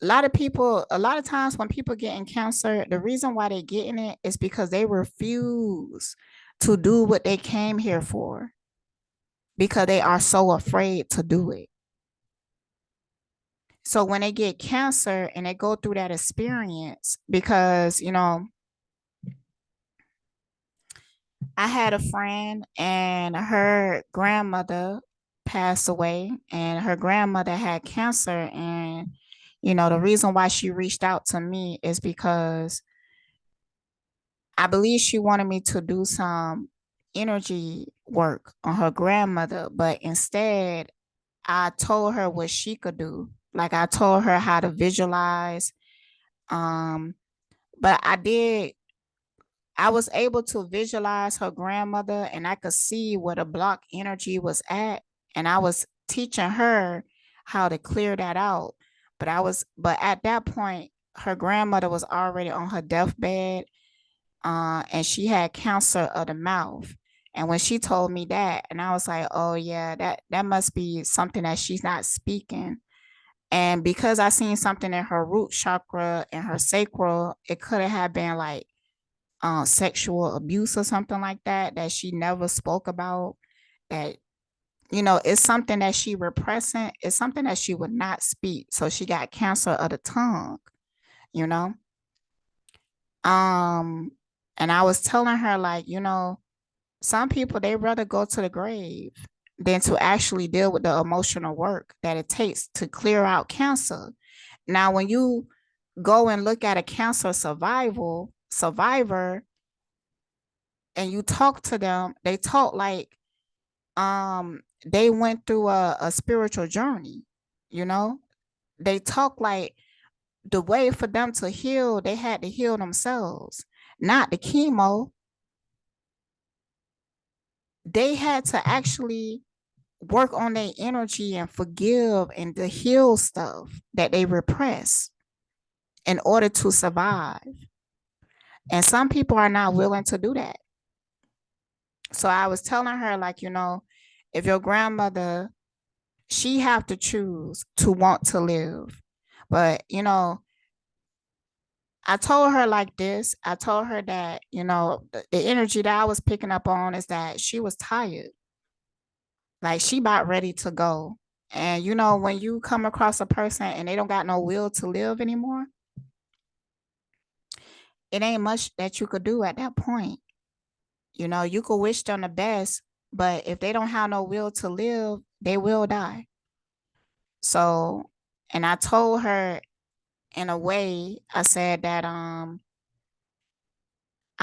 A lot of times when people get in cancer, the reason why they're getting it is because they refuse to do what they came here for, because they are so afraid to do it. So when they get cancer and they go through that experience, because I had a friend and her grandmother passed away, and her grandmother had cancer. And, the reason why she reached out to me is because I believe she wanted me to do some energy work on her grandmother. But instead, I told her what she could do. Like I told her how to visualize. Um, but I was able to visualize her grandmother, and I could see where the block energy was at. And I was teaching her how to clear that out. But at that point, her grandmother was already on her deathbed, and she had cancer of the mouth. And when she told me that, and I was like, oh yeah, that must be something that she's not speaking. And because I seen something in her root chakra and her sacral, it could have been like sexual abuse or something like that she never spoke about. That it's something that she repressing. It's something that she would not speak. So she got cancer of the tongue. You know. Um, and I was telling her like, some people they rather go to the grave than to actually deal with the emotional work that it takes to clear out cancer. Now, when you go and look at a cancer survivor and you talk to them, they talk like they went through a spiritual journey, you know? They talk like the way for them to heal, they had to heal themselves, not the chemo. They had to actually work on their energy and forgive and to heal stuff that they repress in order to survive. And some people are not willing to do that. So I was telling her, like, if your grandmother, she have to choose to want to live. But, I told her like this. I told her that, the energy that I was picking up on is that she was tired. Like she about ready to go. And you know, when you come across a person and they don't got no will to live anymore, it ain't much that you could do at that point. You know, you could wish them the best, but if they don't have no will to live, they will die. So, and I told her in a way, I said that I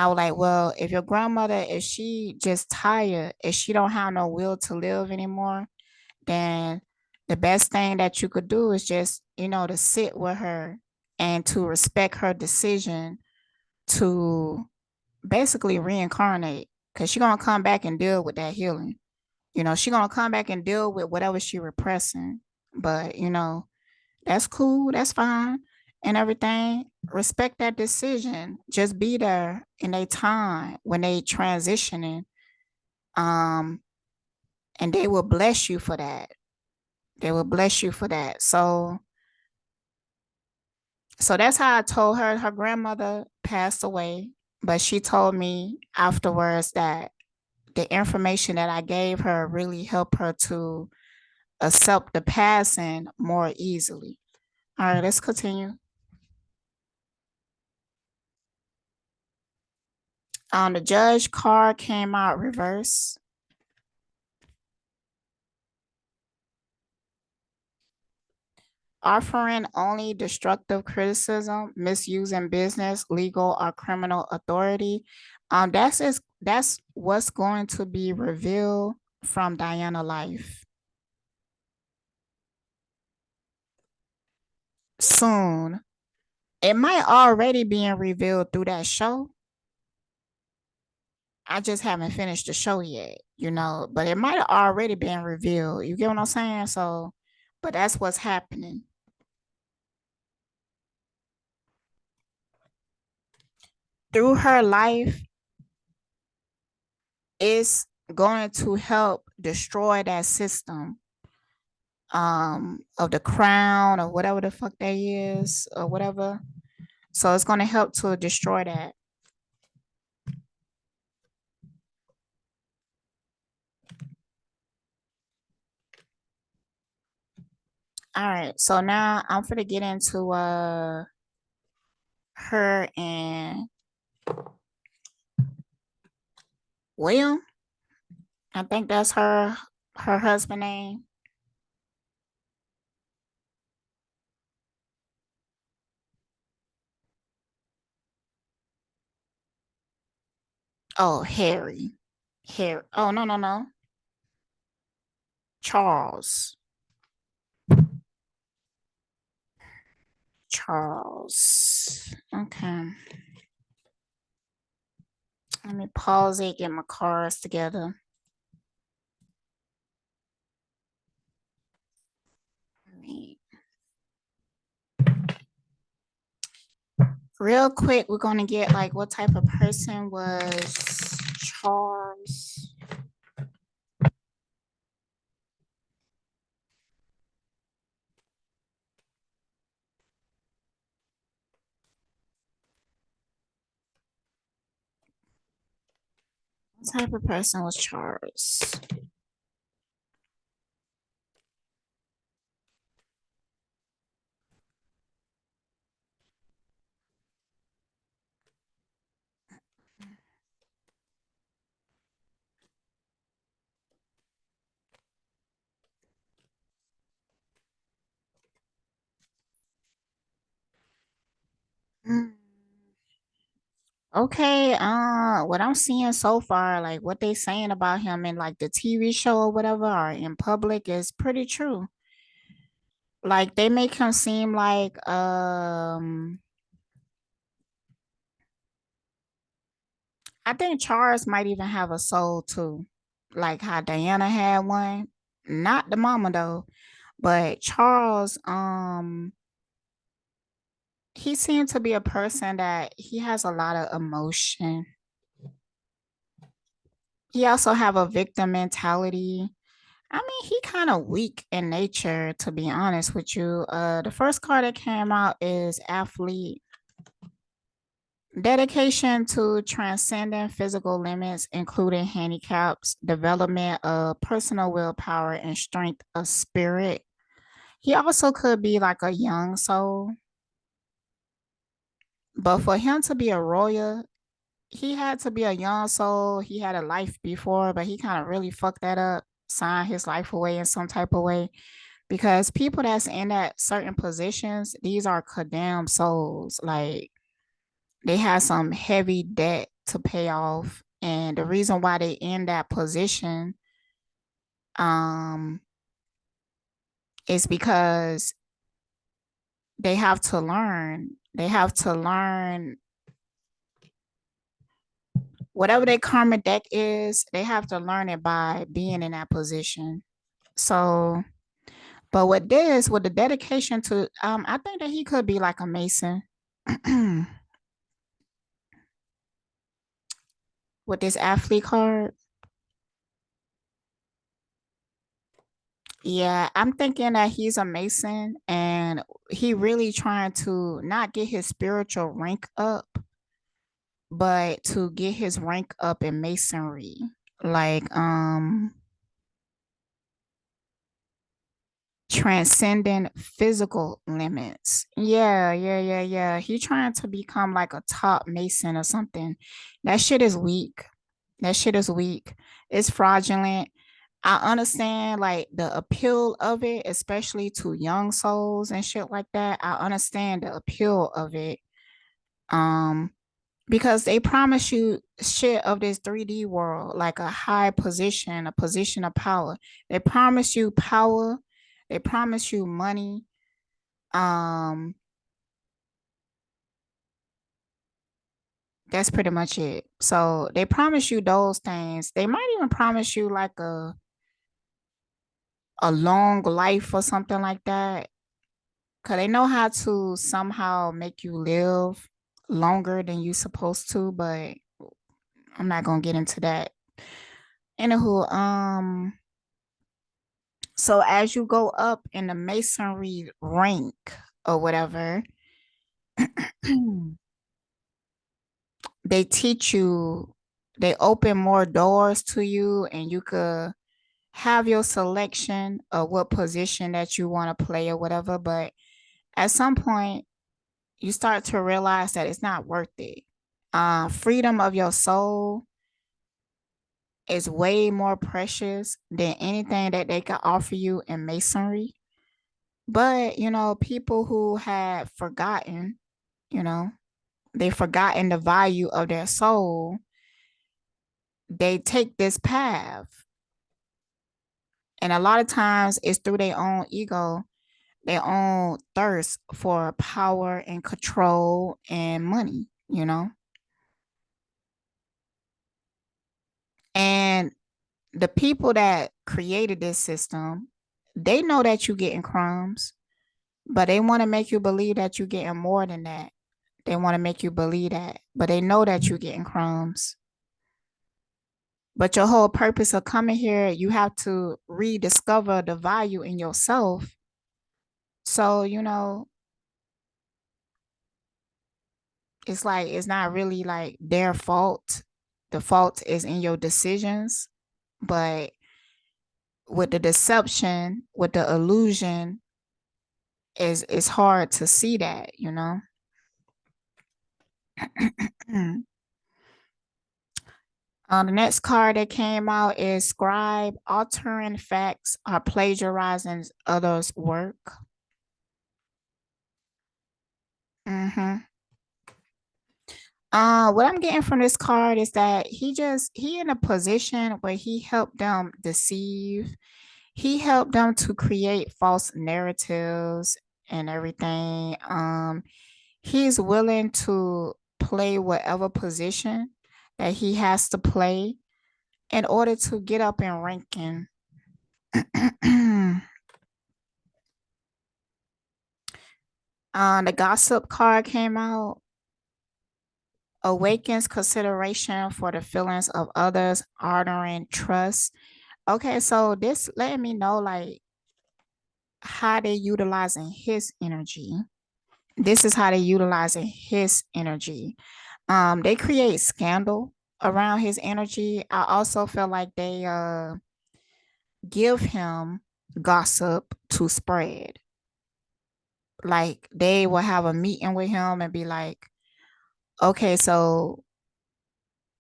was like, well, if your grandmother, if she just tired, if she don't have no will to live anymore, then the best thing that you could do is just, you know, to sit with her and to respect her decision to basically reincarnate, because she's gonna come back and deal with that healing. You know, she's gonna come back and deal with whatever she repressing. But you know, that's cool, that's fine, and everything. Respect that decision. Just be there in a time when they transitioning, um, and they will bless you for that. They will bless you for that. So that's how I told her. Her grandmother passed away, but she told me afterwards that the information that I gave her really helped her to accept the passing more easily. All right, let's continue. The judge card came out reverse. Offering only destructive criticism, misusing business, legal, or criminal authority. That's what's going to be revealed from Diana life soon. It might already be revealed through that show. I just haven't finished the show yet, you know, but it might have already been revealed. You get what I'm saying? So, but that's what's happening. Through her life, it's going to help destroy that system of the crown or whatever the fuck that is or whatever. So it's going to help to destroy that. All right. So now I'm going to get into her and William. I think that's her husband name. Oh, Harry. Harry. Oh, no, no, no. Charles. Charles. Okay. Let me pause it, get my cards together. Real quick, we're gonna get like what type of person was Charles. What type of person was Charles? Hmm. Okay, what I'm seeing so far, like what they saying about him in like the TV show or whatever, or in public is pretty true. Like they make him seem like I think Charles might even have a soul too. Like how Diana had one. Not the mama though, but Charles, he seemed to be a person that he has a lot of emotion. He also have a victim mentality. I mean, he kind of weak in nature, to be honest with you. The first card that came out is athlete. Dedication to transcending physical limits, including handicaps, development of personal willpower, and strength of spirit. He also could be like a young soul, but for him to be a royal, he had to be a young soul. He had a life before, but he kind of really fucked that up, signed his life away in some type of way. Because people that's in that certain positions, these are condemned souls. Like they have some heavy debt to pay off. And the reason why they in that position um is because they have to learn. They have to learn whatever their karma deck is, they have to learn it by being in that position. So, but with this, with the dedication to, I think that he could be like a Mason with this athlete card. Yeah, I'm thinking that he's a Mason and he really trying to not get his spiritual rank up, but to get his rank up in Masonry. Like, transcending physical limits. Yeah. He trying to become like a top mason or something. That shit is weak. That shit is weak. It's fraudulent. I understand like the appeal of it, especially to young souls and shit like that. I understand the appeal of it. Um, because they promise you shit of this 3D world, like a high position, a position of power. They promise you power, they promise you money. Um, that's pretty much it. So they promise you those things. They might even promise you like a long life or something like that. Cause they know how to somehow make you live longer than you supposed to, but I'm not gonna get into that. Anywho, so as you go up in the masonry rank or whatever, they teach you, they open more doors to you, and you could have your selection of what position that you want to play or whatever. But at some point, you start to realize that it's not worth it. Freedom of your soul is way more precious than anything that they can offer you in masonry. But, people who have forgotten, you know, they've forgotten the value of their soul, they take this path. And a lot of times it's through their own ego, their own thirst for power and control and money. And the people that created this system, they know that you're getting crumbs, but they want to make you believe that you're getting more than that. They want to make you believe that, but they know that you're getting crumbs. But your whole purpose of coming here, you have to rediscover the value in yourself. So, it's like it's not really like their fault. The fault is in your decisions. But with the deception, with the illusion, is it's hard to see that. The next card that came out is scribe, altering facts or plagiarizing others' work. Mm-hmm. What I'm getting from this card is that he in a position where he helped them deceive. He helped them to create false narratives and everything. He's willing to play whatever position that he has to play in order to get up in ranking. The gossip card came out. Awakens consideration for the feelings of others, honoring trust. Okay, so this letting me know like how they utilizing his energy. This is how they utilizing his energy. They create scandal around his energy. I also feel like they give him gossip to spread. Like they will have a meeting with him and be like, okay, so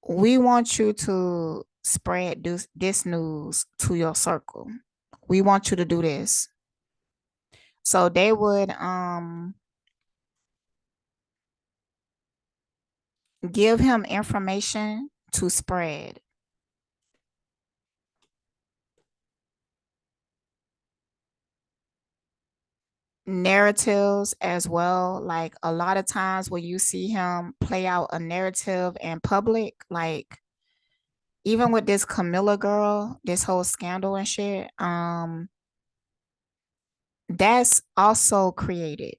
we want you to spread this news to your circle. We want you to do this. So they would give him information to spread. Narratives as well. Like a lot of times when you see him play out a narrative in public, like even with this Camilla girl, this whole scandal and shit, that's also created.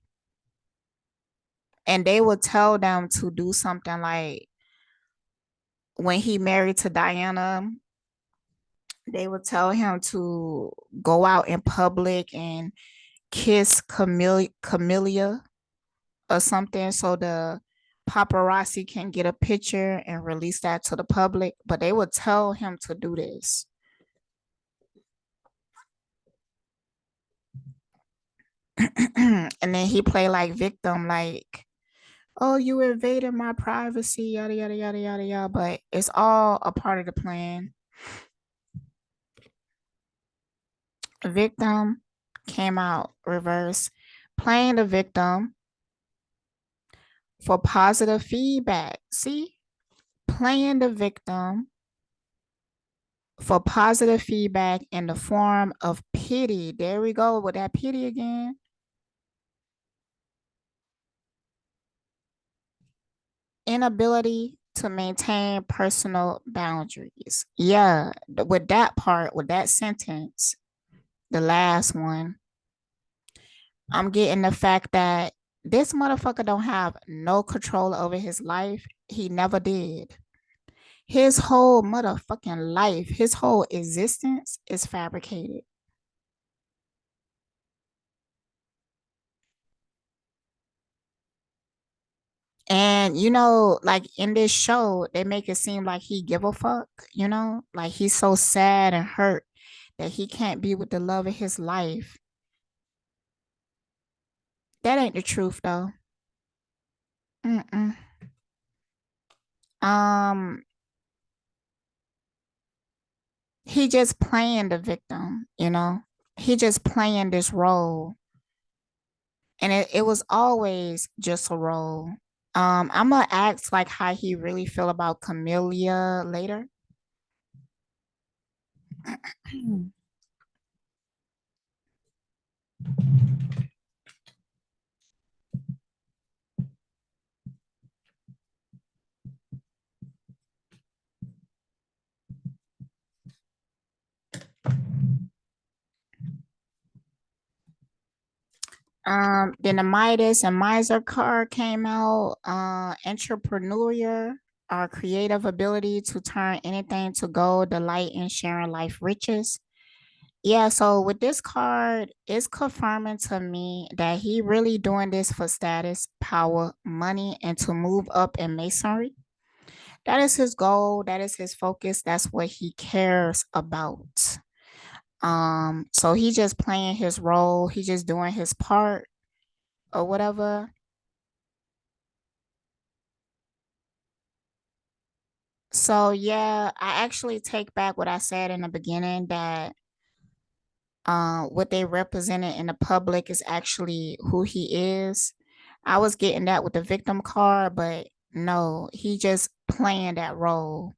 And they would tell them to do something like when he married to Diana, they would tell him to go out in public and kiss Camilla or something so the paparazzi can get a picture and release that to the public. But they would tell him to do this. And then he play like victim, like, oh, you invaded my privacy, yada yada yada yada yada. But it's all a part of the plan. Victim came out reverse, playing the victim for positive feedback. See, playing the victim for positive feedback in the form of pity. There we go with that pity again. Inability to maintain personal boundaries. Yeah, with that part, with that sentence, the last one, I'm getting the fact that this motherfucker don't have no control over his life. He never did. His whole motherfucking life, his whole existence is fabricated. And like in this show, they make it seem like he give a fuck, like he's so sad and hurt that he can't be with the love of his life. That ain't the truth though. Mm-mm. Um, he just playing the victim. He just playing this role. And it was always just a role. I'm gonna ask like how he really feel about Camilla later. Then the Midas and Miser card came out. Entrepreneur, our creative ability to turn anything to gold, delight in sharing life riches. Yeah, so with this card, it's confirming to me that he really doing this for status, power, money, and to move up in masonry. That is his goal. That is his focus. That's what he cares about. So he just playing his role. He just doing his part or whatever. So yeah, I actually take back what I said in the beginning that what they represented in the public is actually who he is. I was getting that with the victim card, but no, he just playing that role.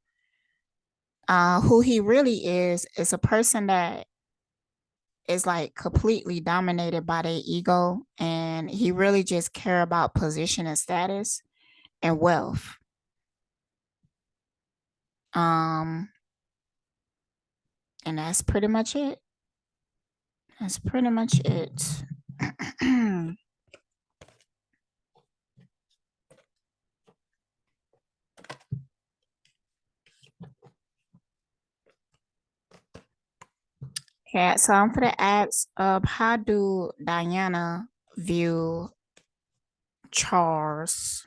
Who he really is a person that is like completely dominated by their ego, and he really just care about position and status and wealth. Um, and that's pretty much it. That's pretty much it. Yeah, so I'm gonna ask how do Diana view Charles?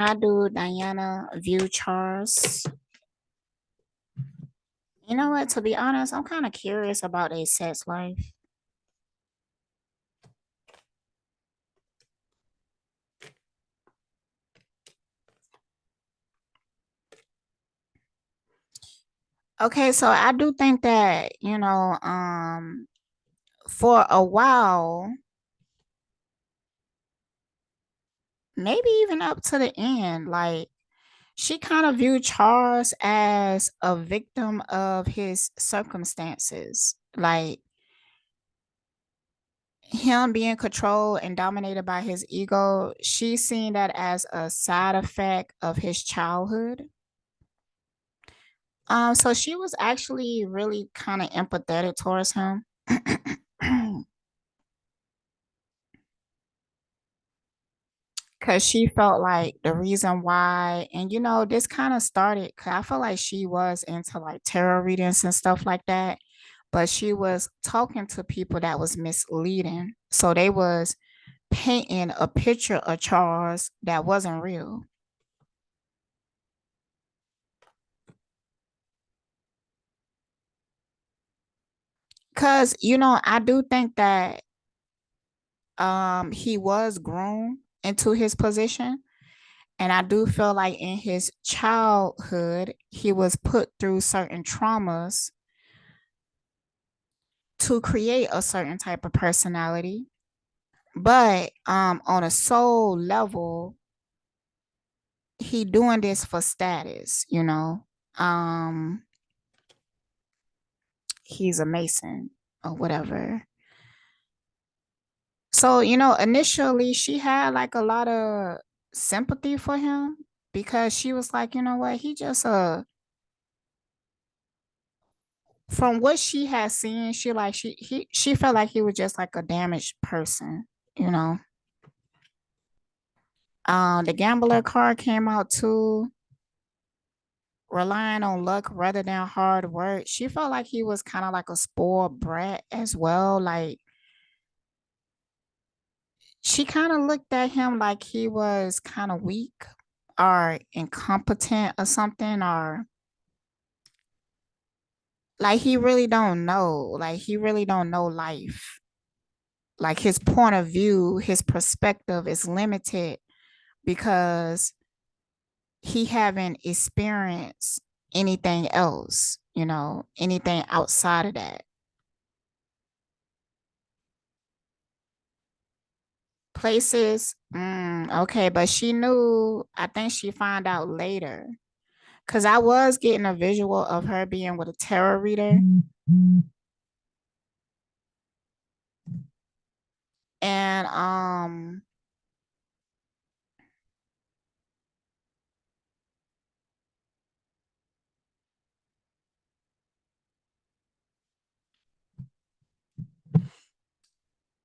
I do Diana view Charles. You know what? To be honest, I'm kind of curious about a sex life. Okay, so I do think that, for a while, maybe even up to the end, like she kind of viewed Charles as a victim of his circumstances. Like him being controlled and dominated by his ego, she's seen that as a side effect of his childhood. So she was actually really kind of empathetic towards him. Because she felt like the reason why, and this kind of started, cause I feel like she was into like tarot readings and stuff like that, but she was talking to people that was misleading. So they was painting a picture of Charles that wasn't real. Cause I do think that he was groomed into his position. And I do feel like in his childhood, he was put through certain traumas to create a certain type of personality. But on a soul level, he doing this for status. Um, he's a Mason or whatever. So, initially she had like a lot of sympathy for him because she was like, you know what, he just from what she had seen, she felt like he was just like a damaged person, you know. The gambler card came out too, relying on luck rather than hard work. She felt like he was kind of like a spoiled brat as well. Like she kind of looked at him like he was kind of weak or incompetent or something, or like he really don't know. Like he really don't know life. Like his point of view, his perspective is limited because he haven't experienced anything else, anything outside of that. Places, okay, but she knew, I think she found out later. Cause I was getting a visual of her being with a tarot reader. And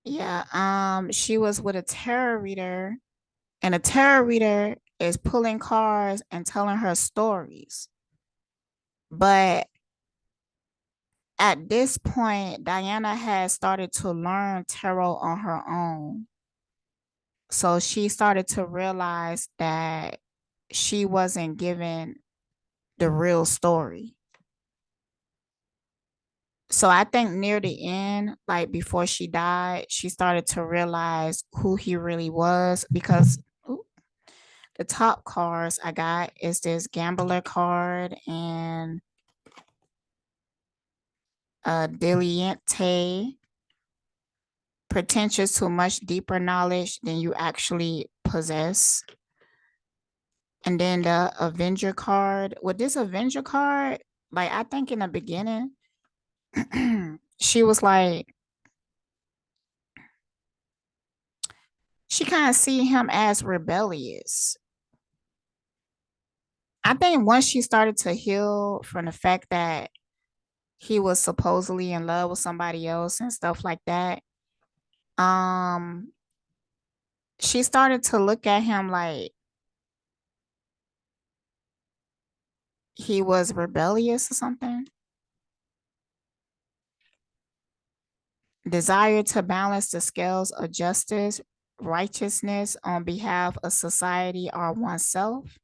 yeah, she was with a tarot reader, and a tarot reader is pulling cards and telling her stories. But at this point, Diana had started to learn tarot on her own. So she started to realize that she wasn't given the real story. So I think near the end, like before she died, she started to realize who he really was because the top cards I got is this gambler card and Diligente, pretentious to much deeper knowledge than you actually possess. And then the Avenger card. With this Avenger card, like I think in the beginning, she was like, she kind of see him as rebellious. I think once she started to heal from the fact that he was supposedly in love with somebody else and stuff like that, um, she started to look at him like he was rebellious or something. Desire to balance the scales of justice righteousness on behalf of society or oneself.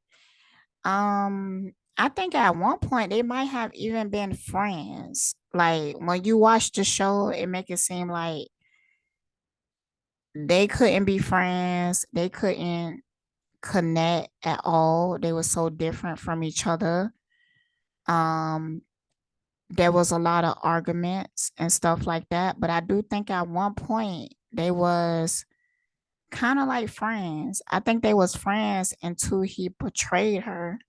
I think at one point they might have even been friends. Like when you watch the show, it make it seem like they couldn't be friends. They couldn't connect at all. They were so different from each other. Um, there was a lot of arguments and stuff like that. But I do think at one point they was kind of like friends. I think they was friends until he betrayed her.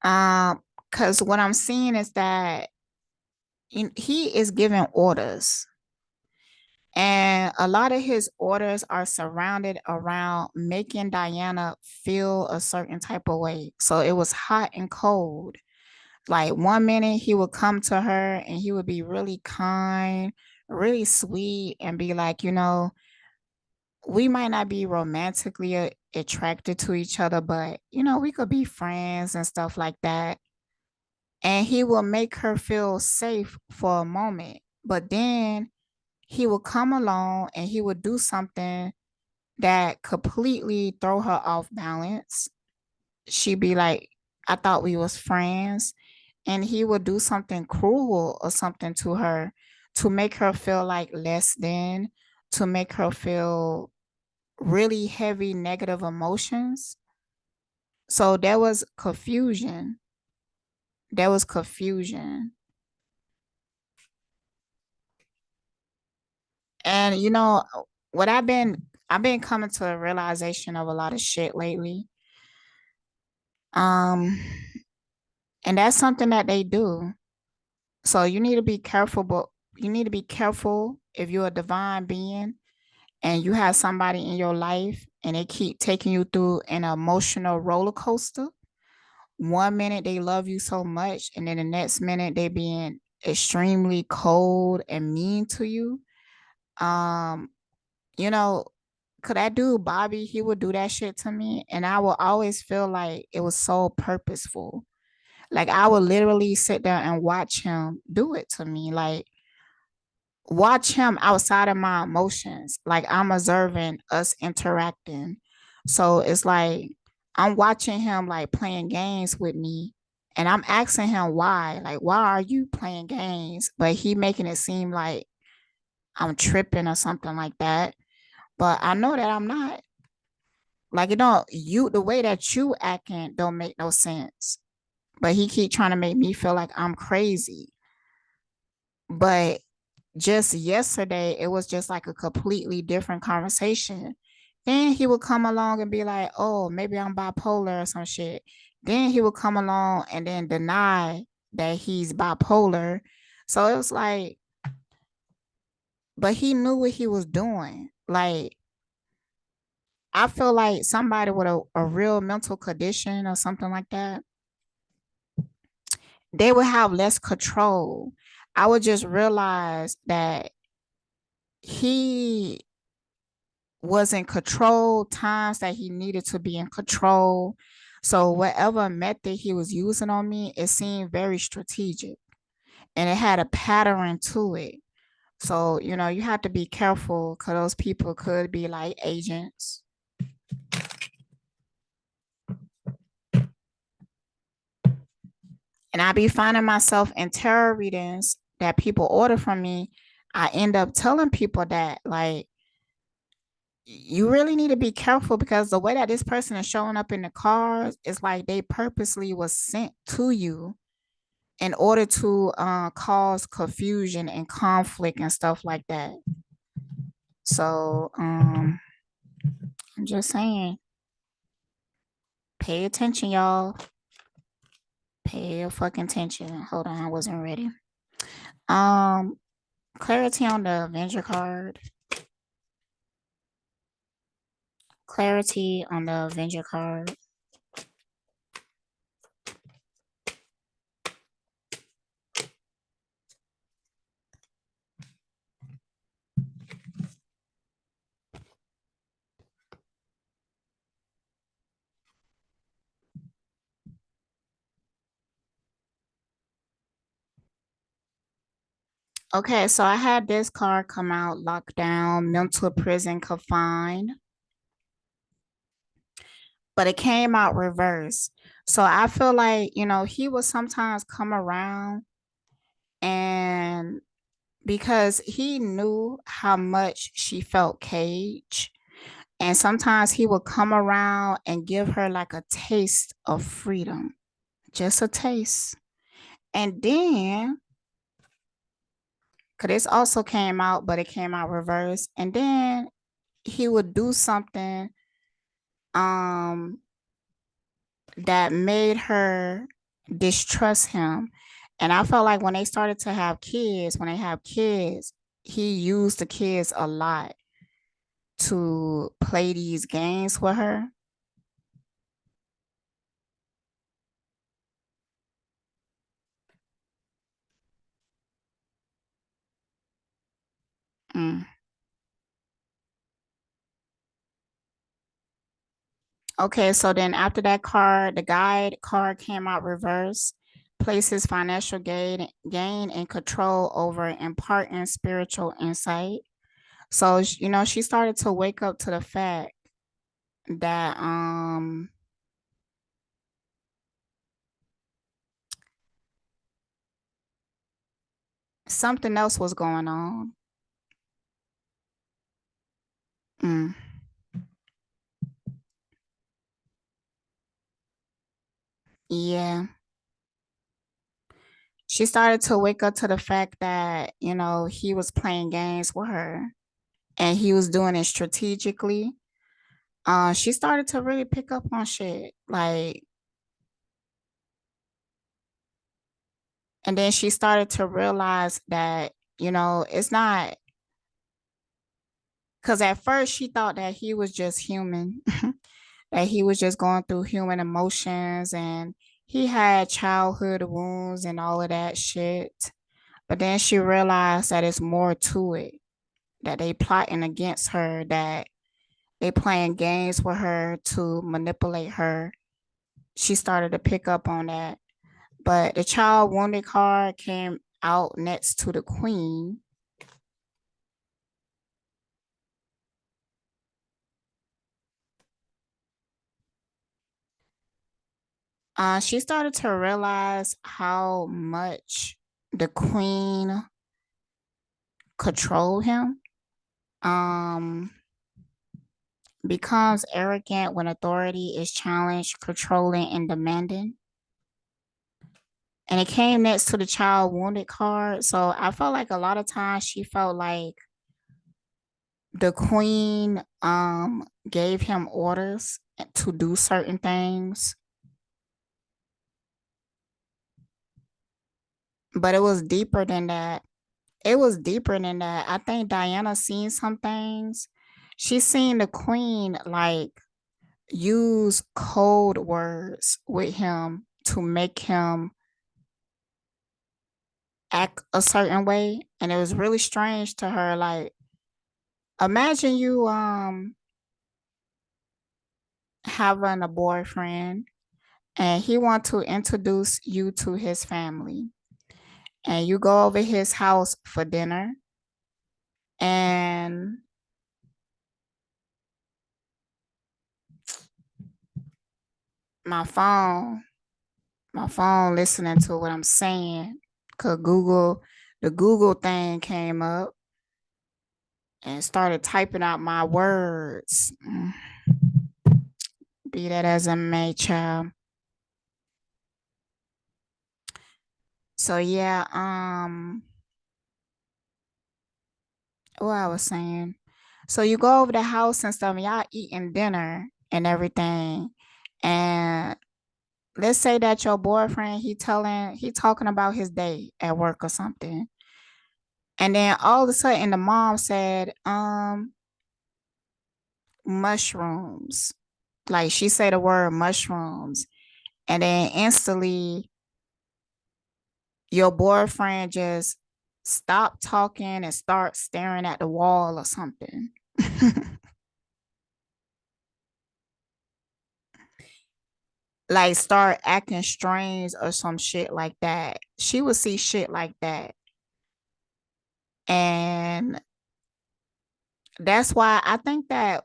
Because what I'm seeing is that he is giving orders, and a lot of his orders are surrounded around making Diana feel a certain type of way. So it was hot and cold. Like one minute he would come to her and he would be really kind, really sweet, and be like, we might not be romantically attracted to each other, but we could be friends and stuff like that. And he will make her feel safe for a moment. But then he will come along and he would do something that completely throw her off balance. She'd be like, I thought we was friends. And he would do something cruel or something to her to make her feel like less than, to make her feel really heavy negative emotions. So there was confusion. There was confusion. And what I've been coming to a realization of a lot of shit lately. Um, and that's something that they do. So you need to be careful, but you need to be careful if you're a divine being and you have somebody in your life and they keep taking you through an emotional roller coaster. One minute they love you so much, and then the next minute they being extremely cold and mean to you. Um, you know, could that dude Bobby, he would do that shit to me, and I will always feel like it was so purposeful. Like I would literally sit there and watch him do it to me. Like watch him outside of my emotions. Like I'm observing us interacting. So it's like I'm watching him like playing games with me, and I'm asking him why. Like, why are you playing games? But he making it seem like I'm tripping or something like that. But I know that I'm not. Like the way that you acting don't make no sense. But he keep trying to make me feel like I'm crazy. But just yesterday, it was just like a completely different conversation. Then he would come along and be like, oh, maybe I'm bipolar or some shit. Then he would come along and then deny that he's bipolar. So it was like, but he knew what he was doing. Like, I feel like somebody with a real mental condition or something like that, they would have less control. I would just realize that he was in control times that he needed to be in control. So whatever method he was using on me, it seemed very strategic and it had a pattern to it. So, you have to be careful because those people could be like agents. And I be finding myself in tarot readings that people order from me. I end up telling people that, like, you really need to be careful because the way that this person is showing up in the cards is like they purposely was sent to you in order to cause confusion and conflict and stuff like that. So I'm just saying, pay attention, y'all. Pay your fucking attention. Hold on, I wasn't ready. Um, clarity on the Avenger card. Clarity on the Avenger card. Okay, so I had this card come out, lockdown, mental prison confined, but it came out reverse. So I feel like, he would sometimes come around and because he knew how much she felt caged. And sometimes he would come around and give her like a taste of freedom, just a taste. And then, because this also came out, but it came out reverse. And then he would do something um that made her distrust him. And I felt like when they started to have kids, when they have kids, he used the kids a lot to play these games with her. Mm. Okay, so then after that card, the guide card came out reverse, places financial gain and control over imparting spiritual insight. So, she started to wake up to the fact that something else was going on. Mm. Yeah. She started to wake up to the fact that, he was playing games with her and he was doing it strategically. She started to really pick up on shit. Like, and then she started to realize that, it's not because at first she thought that he was just human, that he was just going through human emotions and he had childhood wounds and all of that shit. But then she realized that it's more to it, that they plotting against her, that they playing games with her to manipulate her. She started to pick up on that. But the child wounded card came out next to the queen. She started to realize how much the queen controlled him. Um, becomes arrogant when authority is challenged, controlling and demanding. And it came next to the child wounded card. So I felt like a lot of times she felt like the queen gave him orders to do certain things, but it was deeper than that. It was deeper than that. I think Diana seen some things. She seen the queen like use code words with him to make him act a certain way. And it was really strange to her. Like, imagine you having a boyfriend and he want to introduce you to his family. And you go over his house for dinner and my phone my phone listening to what I'm saying. Cause the Google thing came up and started typing out my words. Be that as it may, child. So yeah, what I was saying. So you go over the house and stuff, and y'all eating dinner and everything. And let's say that your boyfriend, he talking about his day at work or something. And then all of a sudden the mom said, mushrooms. Like she said the word mushrooms. And then instantly your boyfriend just stopped talking and start staring at the wall or something. Like start acting strange or some shit like that. She would see shit like that. And that's why I think that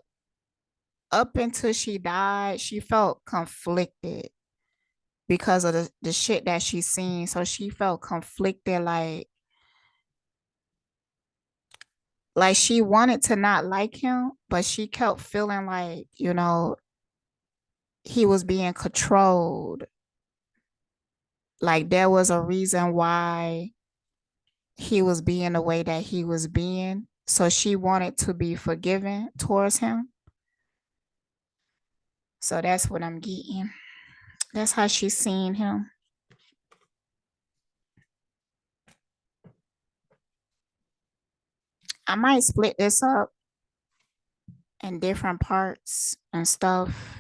up until she died, she felt conflicted because of the shit that she seen. So she felt conflicted, like she wanted to not like him, but she kept feeling like, he was being controlled. Like there was a reason why he was being the way that he was being. So she wanted to be forgiven towards him. So that's what I'm getting. That's how she's seeing him. I might split this up in different parts and stuff.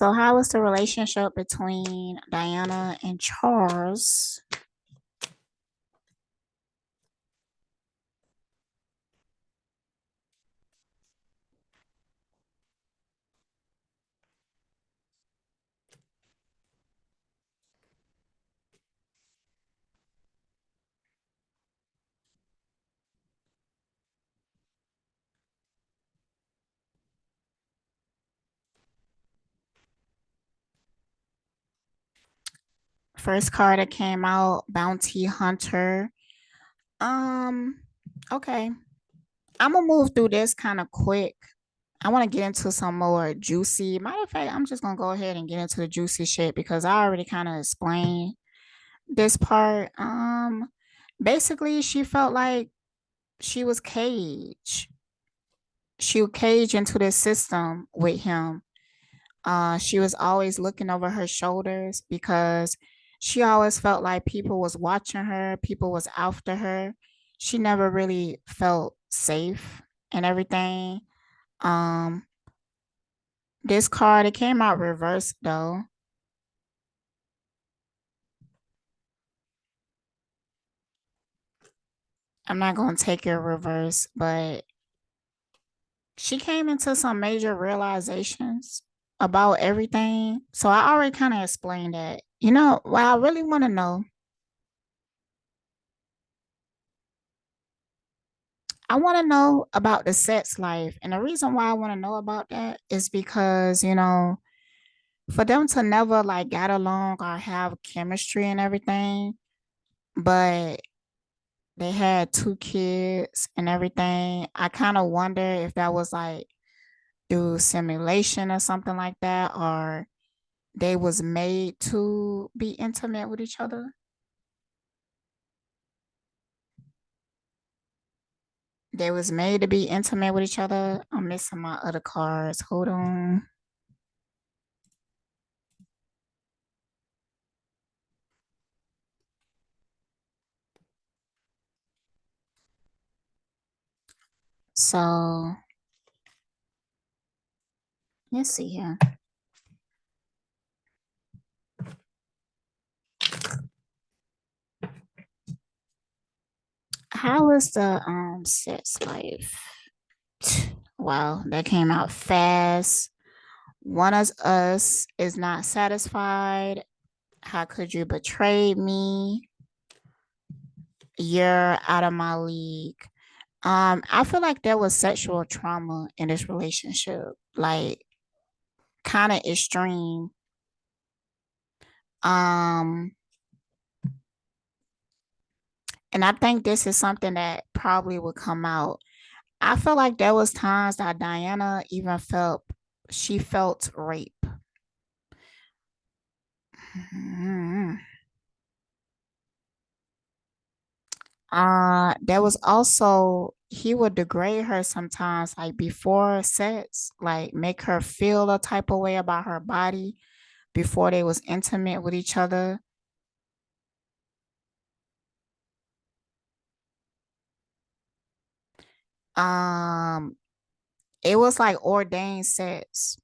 So, how was the relationship between Diana and Charles? First card that came out, Bounty Hunter. Um, okay. I'm gonna move through this kind of quick. I want to get into some more juicy. Matter of fact, I'm just gonna go ahead and get into the juicy shit because I already kind of explained this part. Basically, she felt like she was caged. She was caged into this system with him. She was always looking over her shoulders because she always felt like people was watching her, people was after her. She never really felt safe and everything. Um, this card, it came out reversed though. I'm not gonna take it reverse, but she came into some major realizations about everything. So I already kind of explained that. What I really want to know, I want to know about the sex life. And the reason why I want to know about that is because, for them to never like get along or have chemistry and everything, but they had two kids and everything, I kind of wonder if that was like through simulation or something like that, or they was made to be intimate with each other. They was made to be intimate with each other. I'm missing my other cards. Hold on. So let's see here. How is the sex life? Wow, that came out fast. One of us is not satisfied. How could you betray me? You're out of my league. I feel like there was sexual trauma in this relationship, like kind of extreme. Um, and I think this is something that probably would come out. I feel like there was times that Diana even felt rape. Mhm. There was also he would degrade her sometimes, like before sex, like make her feel a type of way about her body before they was intimate with each other. Um, it was like ordained sex,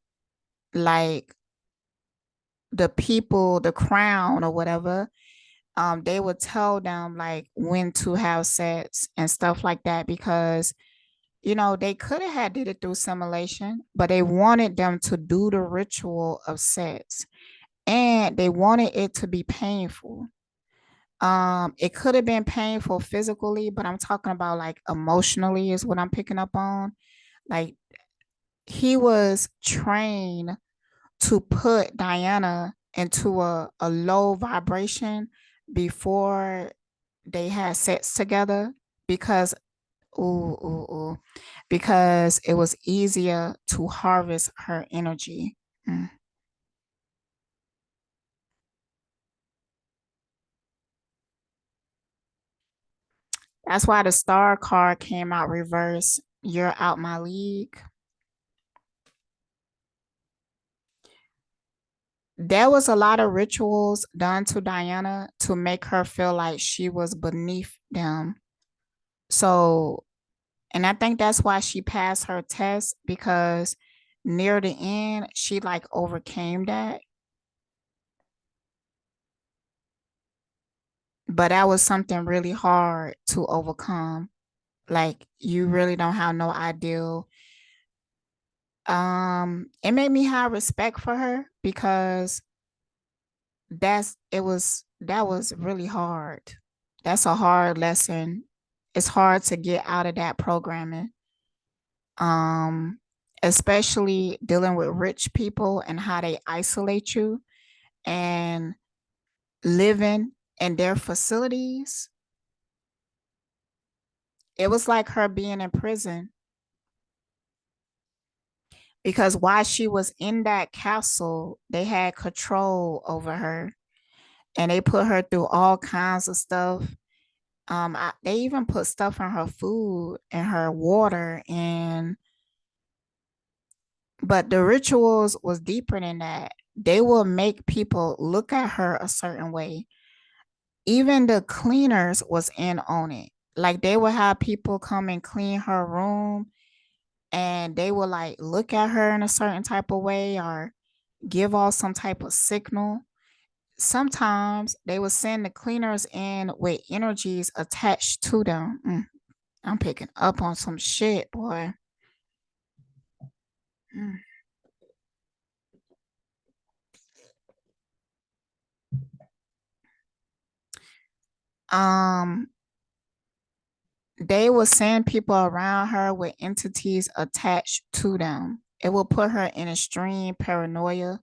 like the people, the crown or whatever. They would tell them like when to have sex and stuff like that because they could have had did it through simulation, but they wanted them to do the ritual of sex and they wanted it to be painful. It could have been painful physically, but I'm talking about like emotionally is what I'm picking up on. Like he was trained to put Diana into a low vibration before they had sex together because ooh, ooh, ooh, because it was easier to harvest her energy. Mm. That's why the star card came out reverse. You're out my league. There was a lot of rituals done to Diana to make her feel like she was beneath them. So, and I think that's why she passed her test because near the end, she like overcame that. But that was something really hard to overcome. Like you really don't have no idea. It made me have respect for her because that was really hard. That's a hard lesson. It's hard to get out of that programming. Um, Especially dealing with rich people and how they isolate you and living in their facilities. It was like her being in prison because while she was in that castle, they had control over her and they put her through all kinds of stuff. They even put stuff in her food and her water, and but the rituals was deeper than that. They will make people look at her a certain way. Even the cleaners was in on it. Like they would have people come and clean her room, and they would like look at her in a certain type of way or give off some type of signal. Sometimes they would send the cleaners in with energies attached to them. I'm picking up on some shit, boy. Mm. Um, they will send people around her with entities attached to them. It will put her in extreme paranoia.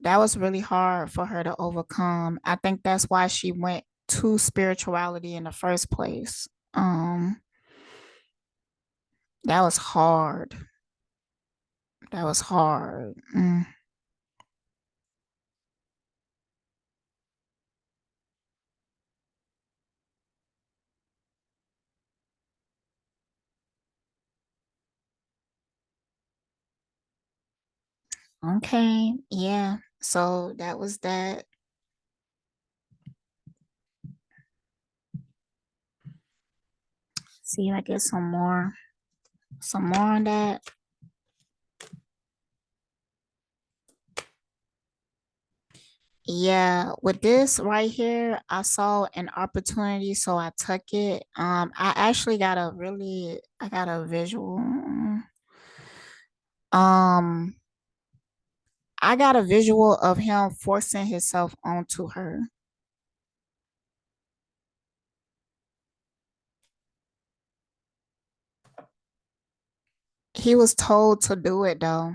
That was really hard for her to overcome. I think that's why she went to spirituality in the first place. That was hard. That was hard. Okay, yeah. So that was that. See if I get some more on that. Yeah, with this right here, I saw an opportunity, so I took it. I actually I got a visual. Um, I got a visual of him forcing himself onto her. He was told to do it though.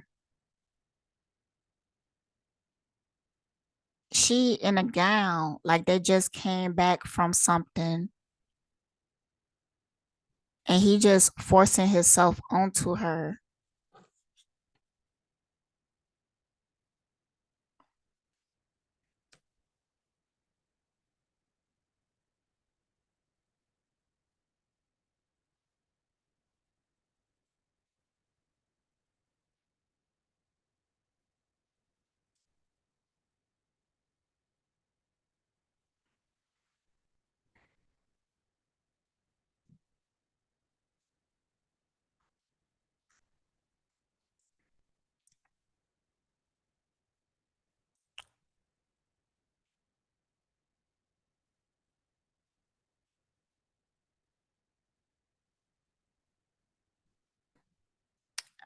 She in a gown, like they just came back from something, and he just forcing himself onto her.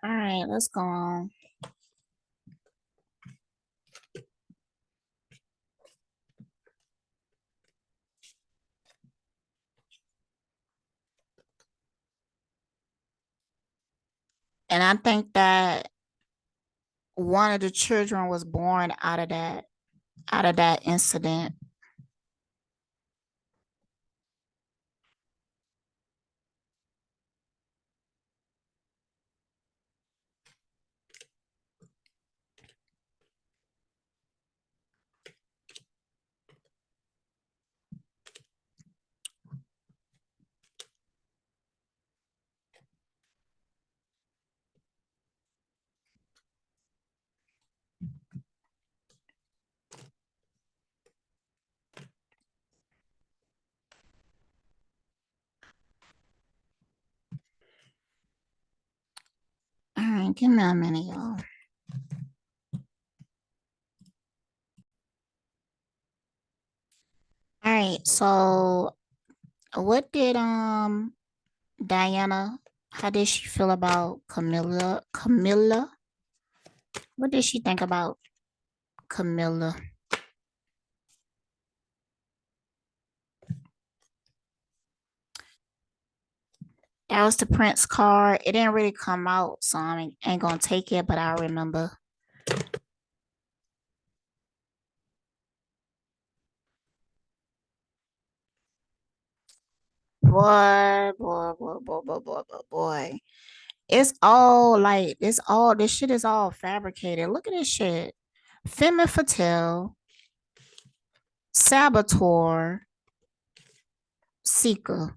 All right, let's go on. And I think that one of the children was born out of that incident. All right, give me a minute, y'all. All right, so what did Diana, how did she feel about Camilla? Camilla? What did she think about Camilla? That was the Prince card. It didn't really come out, so I ain't gonna take it, but I remember. Boy. It's all like this shit is all fabricated. Look at this shit. Femme Fatale, Saboteur, Seeker.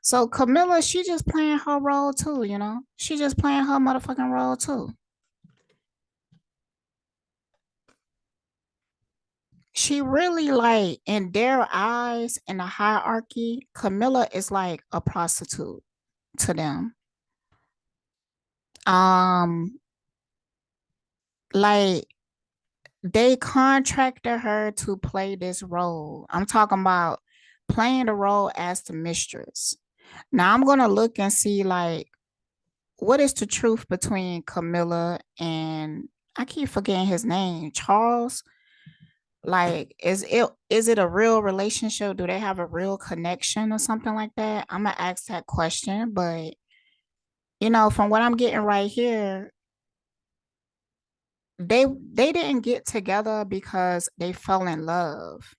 So Camilla, she just playing her role too, you know? She just playing her motherfucking role too. She really like in their eyes in the hierarchy, Camilla is like a prostitute to them. Um, like they contracted her to play this role. I'm talking about playing the role as the mistress. Now I'm gonna look and see like what is the truth between Camilla and I keep forgetting his name, Charles. Like, is it a real relationship? Do they have a real connection or something like that? I'm gonna ask that question, but from what I'm getting right here, they didn't get together because they fell in love.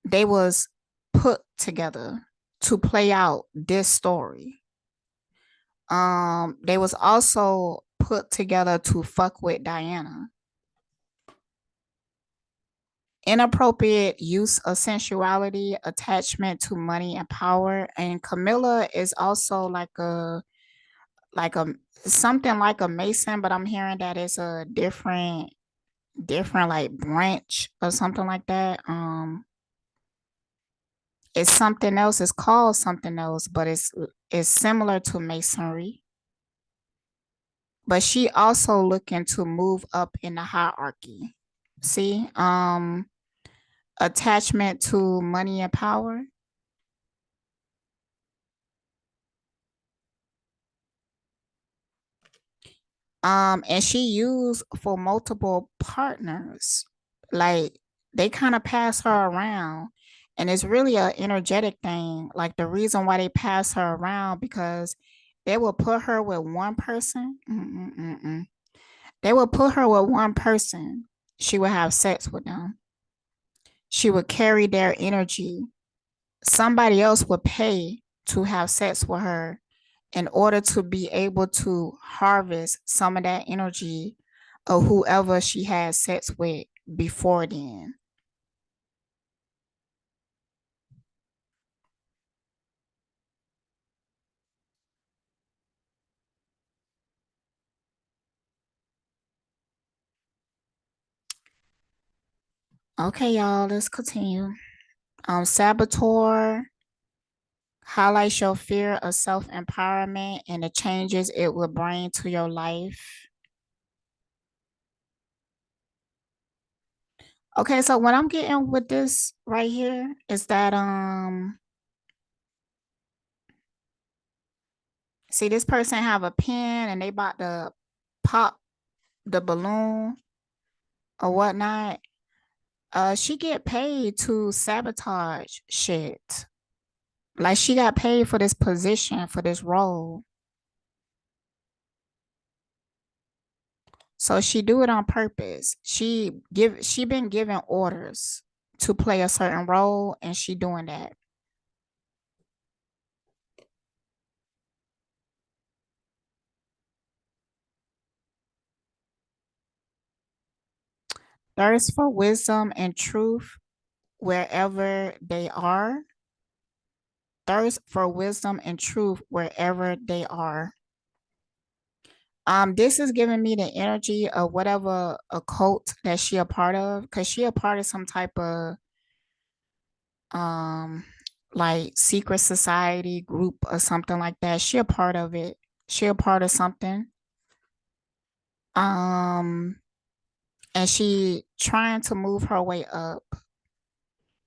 They was put together to play out this story. They was also put together to fuck with Diana. Inappropriate use of sensuality, attachment to money and power. And Camilla is also like a something like a Mason, but I'm hearing that it's a different like branch or something like that. It's something else, it's called something else, but it's similar to Masonry. But she also looking to move up in the hierarchy. See? Attachment to money and power. And she used for multiple partners. Like they kind of pass her around. And it's really a energetic thing. Like the reason why they pass her around because they will put her with one person. They will put her with one person. She would have sex with them. She would carry their energy. Somebody else would pay to have sex with her in order to be able to harvest some of that energy of whoever she had sex with before then. Okay, y'all, let's continue. Saboteur highlights your fear of self-empowerment and the changes it will bring to your life. Okay, so what I'm getting with this right here is that See, this person have a pen and they about to pop the balloon or whatnot. She get paid to sabotage shit. Like she got paid for this position, for this role. So she do it on purpose. She been given orders to play a certain role and she doing that. Thirst for wisdom and truth wherever they are. Thirst for wisdom and truth wherever they are. This is giving me the energy of whatever occult that she a part of, because she a part of some type of um like secret society group or something like that. She a part of it. She a part of something. Um, and she trying to move her way up.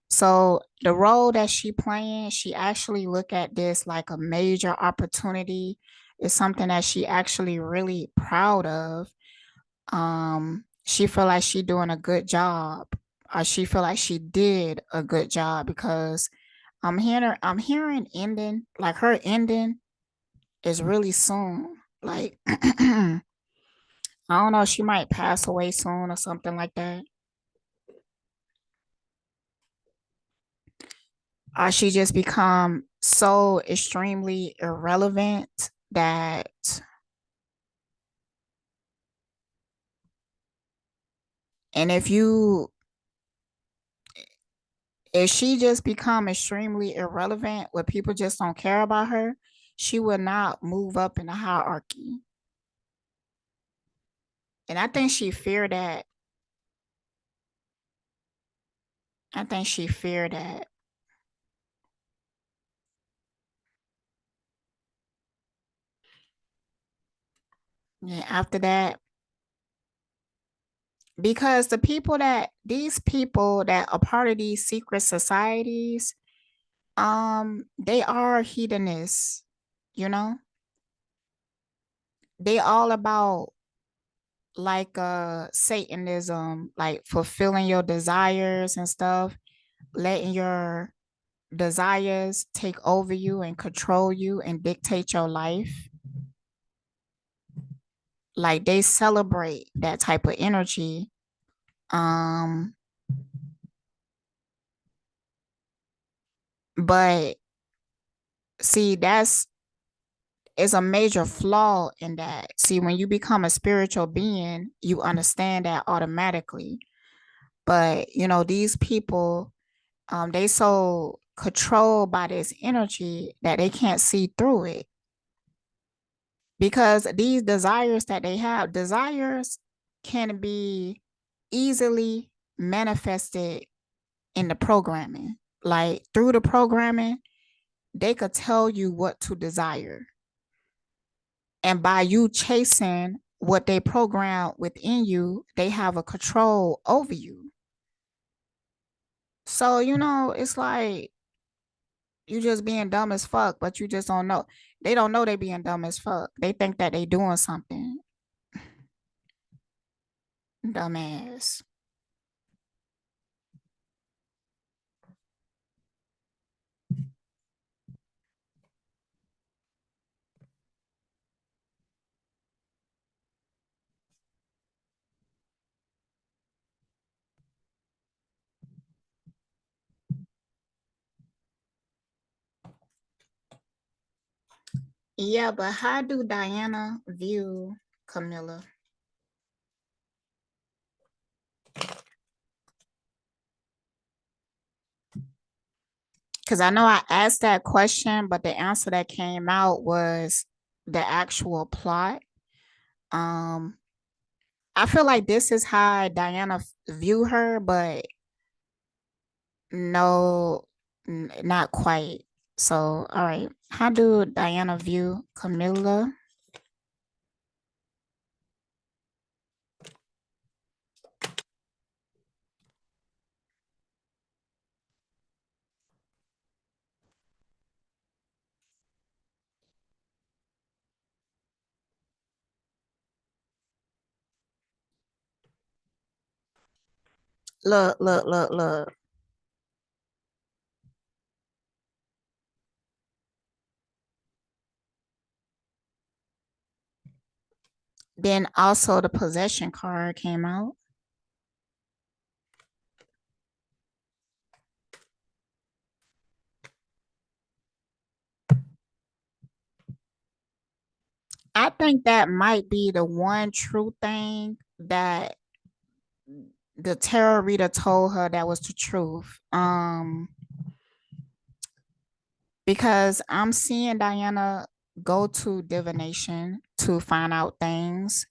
So the role that she playing, she actually look at this like a major opportunity. It's something that she actually really proud of. She feel like she doing a good job, or she feel like she did a good job because I'm hearing ending, like her ending is really soon. Like I don't know, she might pass away soon or something like that. Or she just become so extremely irrelevant that, and if she just become extremely irrelevant where people just don't care about her, she will not move up in the hierarchy. And I think she feared that. I think she feared that. And after that, because these people that are part of these secret societies, they are hedonists, you know? They all about like Satanism, like fulfilling your desires and stuff, letting your desires take over you and control you and dictate your life. Like they celebrate that type of energy. Um, but see, that's is a major flaw in that. See, when you become a spiritual being, you understand that automatically. But you know, these people, they so controlled by this energy that they can't see through it. Because these desires that they have, desires can be easily manifested in the programming. Like through the programming, they could tell you what to desire. And by you chasing what they program within you, they have a control over you. So, you know, it's like you just being dumb as fuck, but you just don't know. They don't know they being dumb as fuck. They think that they doing something. Dumbass. Yeah, but how do Diana view Camilla? Because I know I asked that question, but the answer that came out was the actual plot. Um, I feel like this is how Diana view her, but no, not quite. So, all right, how do Diana view Camilla? Look, look, look, look. Then also the possession card came out. I think that might be the one true thing that the tarot reader told her that was the truth. Because I'm seeing Diana go to divination to find out things.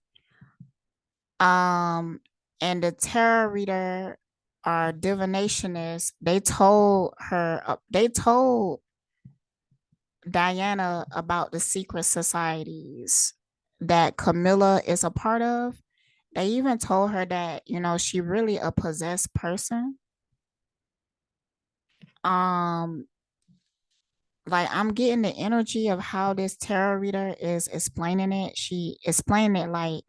Um, and the tarot reader or divinationist, they told Diana about the secret societies that Camilla is a part of. They even told her that, she really a possessed person. Um, like I'm getting the energy of how this tarot reader is explaining it. She explained it like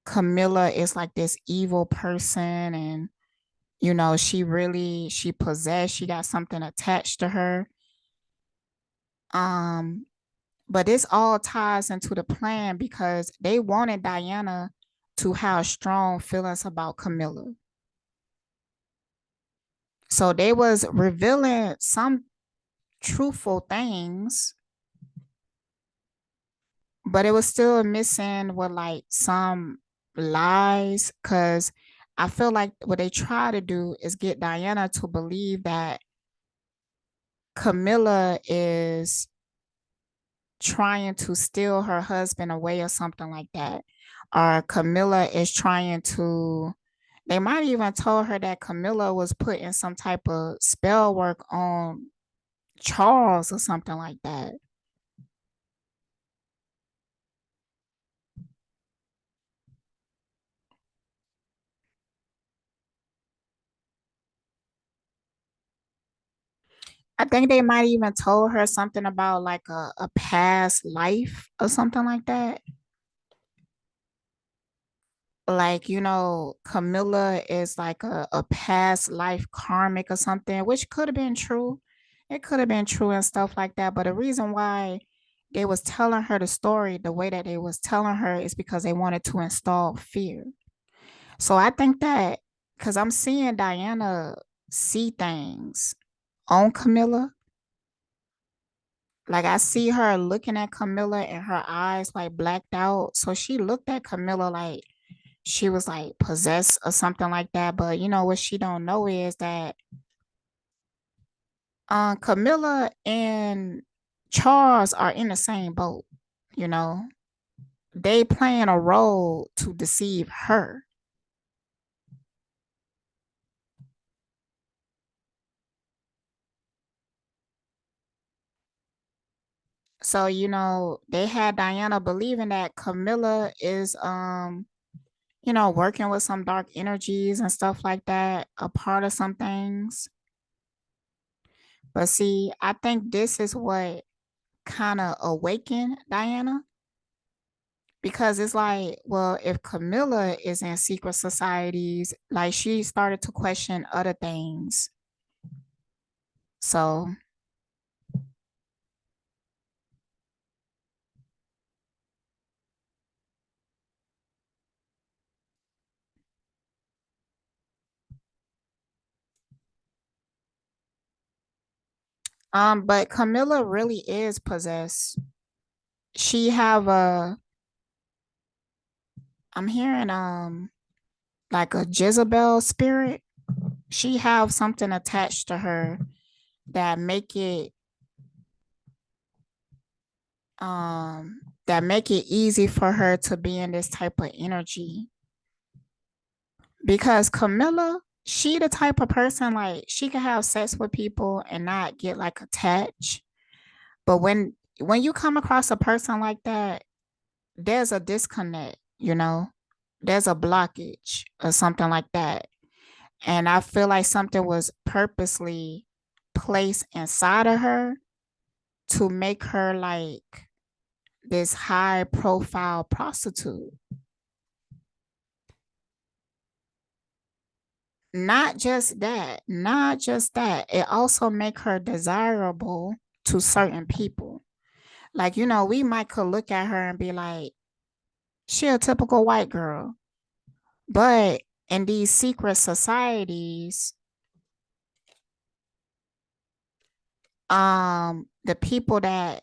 Camilla is like this evil person and she possessed, she got something attached to her. Um, but this all ties into the plan because they wanted Diana to have strong feelings about Camilla. So they was revealing some truthful things, but it was still missing with like some lies because I feel like what they try to do is get Diana to believe that Camilla is trying to steal her husband away or something like that. Or Camilla is trying to, they might even told her that Camilla was putting some type of spell work on Charles or something like that. I think they might even told her something about like a past life or something like that. Like, Camilla is like a past life karmic or something, which could have been true. It could have been true and stuff like that. But the reason why they was telling her the story the way that they was telling her is because they wanted to install fear. So I think that because I'm seeing Diana see things on Camilla. Like I see her looking at Camilla and her eyes like blacked out. So she looked at Camilla like she was like possessed or something like that. But what she don't know is that Camilla and Charles are in the same boat, you know. They playing a role to deceive her. So, they had Diana believing that Camilla is working with some dark energies and stuff like that, a part of some things. But see, I think this is what kind of awakened Diana because it's like, well, if Camilla is in secret societies, like she started to question other things. So, but Camilla really is possessed. She have I'm hearing like a Jezebel spirit. She have something attached to her that make it easy for her to be in this type of energy because Camilla, she the type of person like she can have sex with people and not get like attached. But when you come across a person like that, there's a disconnect, There's a blockage or something like that. And I feel like something was purposely placed inside of her to make her like this high profile prostitute. not just that. It also make her desirable to certain people. Like, we might could look at her and be like, she a typical white girl. But in these secret societies, the people that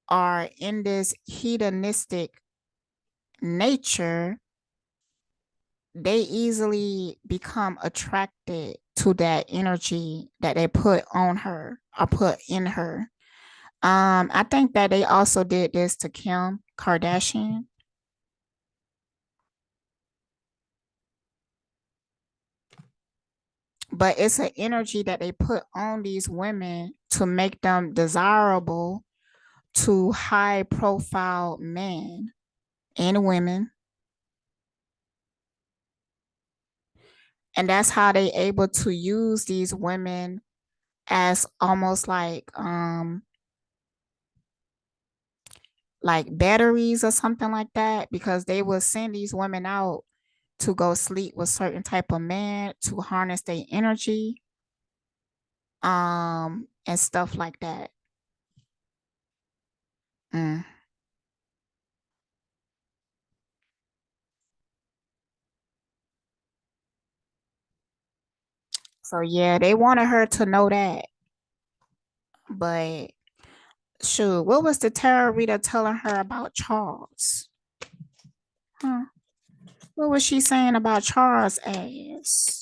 are in this hedonistic nature, they easily become attracted to that energy that they put on her or put in her. I think that they also did this to Kim Kardashian. But it's an energy that they put on these women to make them desirable to high profile men and women. And that's how they able to use these women as almost like batteries or something like that, because they will send these women out to go sleep with certain type of men to harness their energy, and stuff like that. Mm. So yeah, they wanted her to know that. But shoot, what was the tarot reader telling her about Charles? Huh? What was she saying about Charles' ass?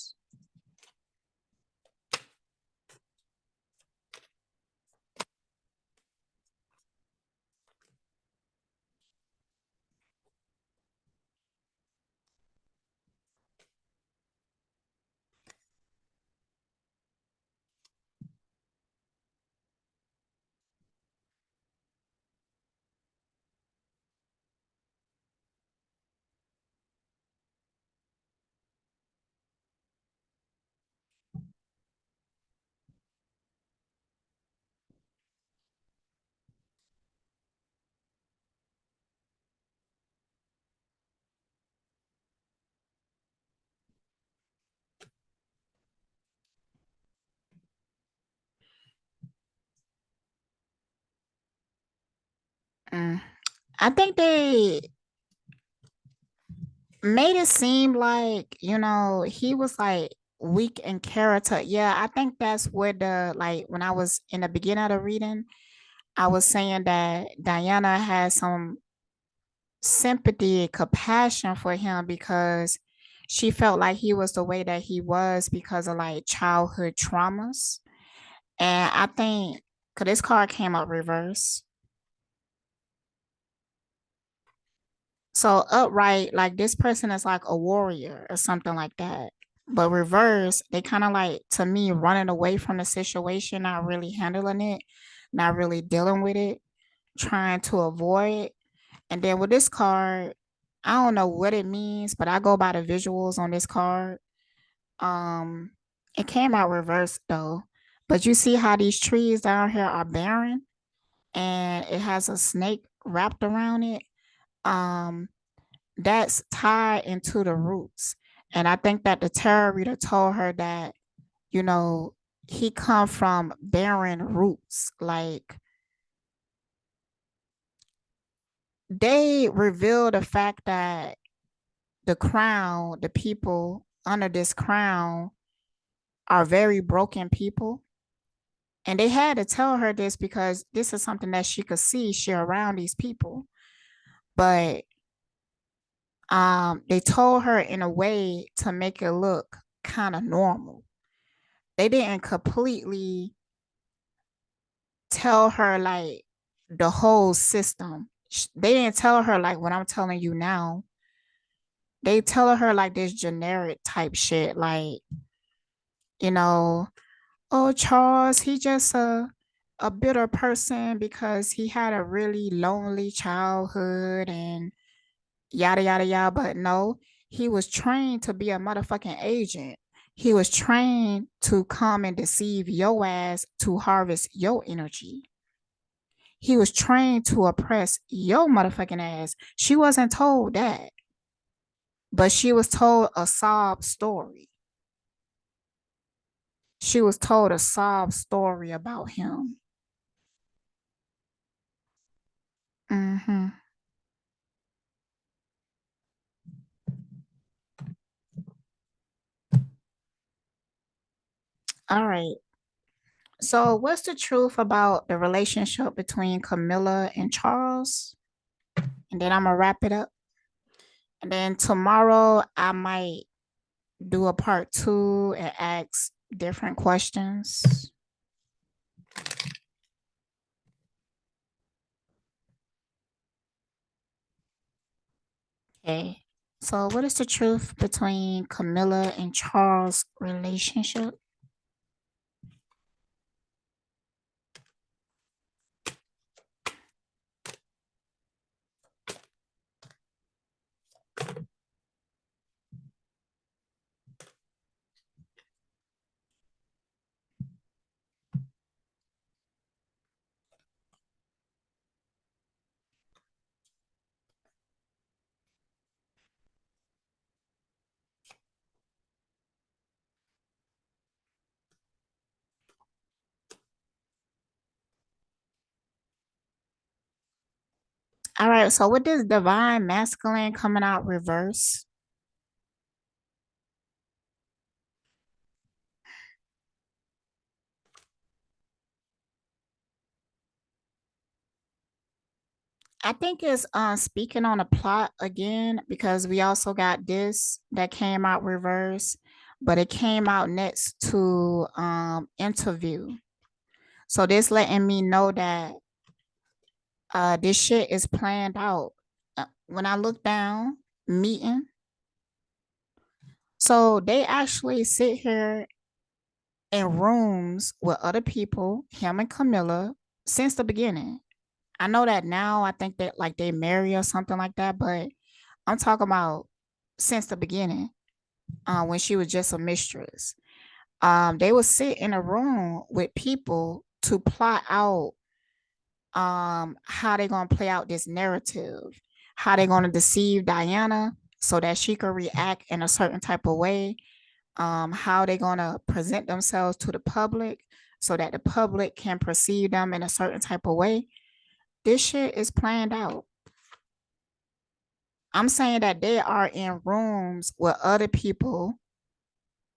Mm. I think they made it seem like, he was like weak in character. Yeah, I think that's where when I was in the beginning of the reading, I was saying that Diana had some sympathy and compassion for him because she felt like he was the way that he was because of like childhood traumas. And I think, because this card came up reverse. So upright, like this person is like a warrior or something like that. But reverse, they kind of like, to me, running away from the situation, not really handling it, not really dealing with it, trying to avoid it. And then with this card, I don't know what it means, but I go by the visuals on this card. Um, it came out reversed though. But you see how these trees down here are barren and it has a snake wrapped around it. Um, that's tied into the roots. And I think that the tarot reader told her that, you know, he come from barren roots. Like they reveal the fact that the crown, the people under this crown are very broken people. And they had to tell her this because this is something that she could see. She around these people. But they told her in a way to make it look kind of normal. They didn't completely tell her like the whole system. They didn't tell her like what I'm telling you now. They tell her like this generic type shit, like, you know, oh, Charles, he just a bitter person because he had a really lonely childhood and yada yada yada. But no, he was trained to be a motherfucking agent. He was trained to come and deceive your ass to harvest your energy. He was trained to oppress your motherfucking ass. She wasn't told that, but she was told a sob story. She was told a sob story about him. Mm-hmm. All right. So, what's the truth about the relationship between Camilla and Charles? And then I'm gonna wrap it up. And then tomorrow I might do a part two and ask different questions. Okay. So, what is the truth between Camilla and Charles' relationship? All right. So, with this divine masculine coming out reverse, I think it's speaking on a plot again because we also got this that came out reverse, but it came out next to interview. So this letting me know that this shit is planned out. When I look down, meeting. So they actually sit here in rooms with other people, him and Camilla, since the beginning. I know that now I think that like they marry or something like that, but I'm talking about since the beginning, when she was just a mistress. They would sit in a room with people to plot out how they're gonna play out this narrative, how they're gonna deceive Diana so that she could react in a certain type of way, how they're gonna present themselves to the public so that the public can perceive them in a certain type of way. This shit is planned out. I'm saying that they are in rooms with other people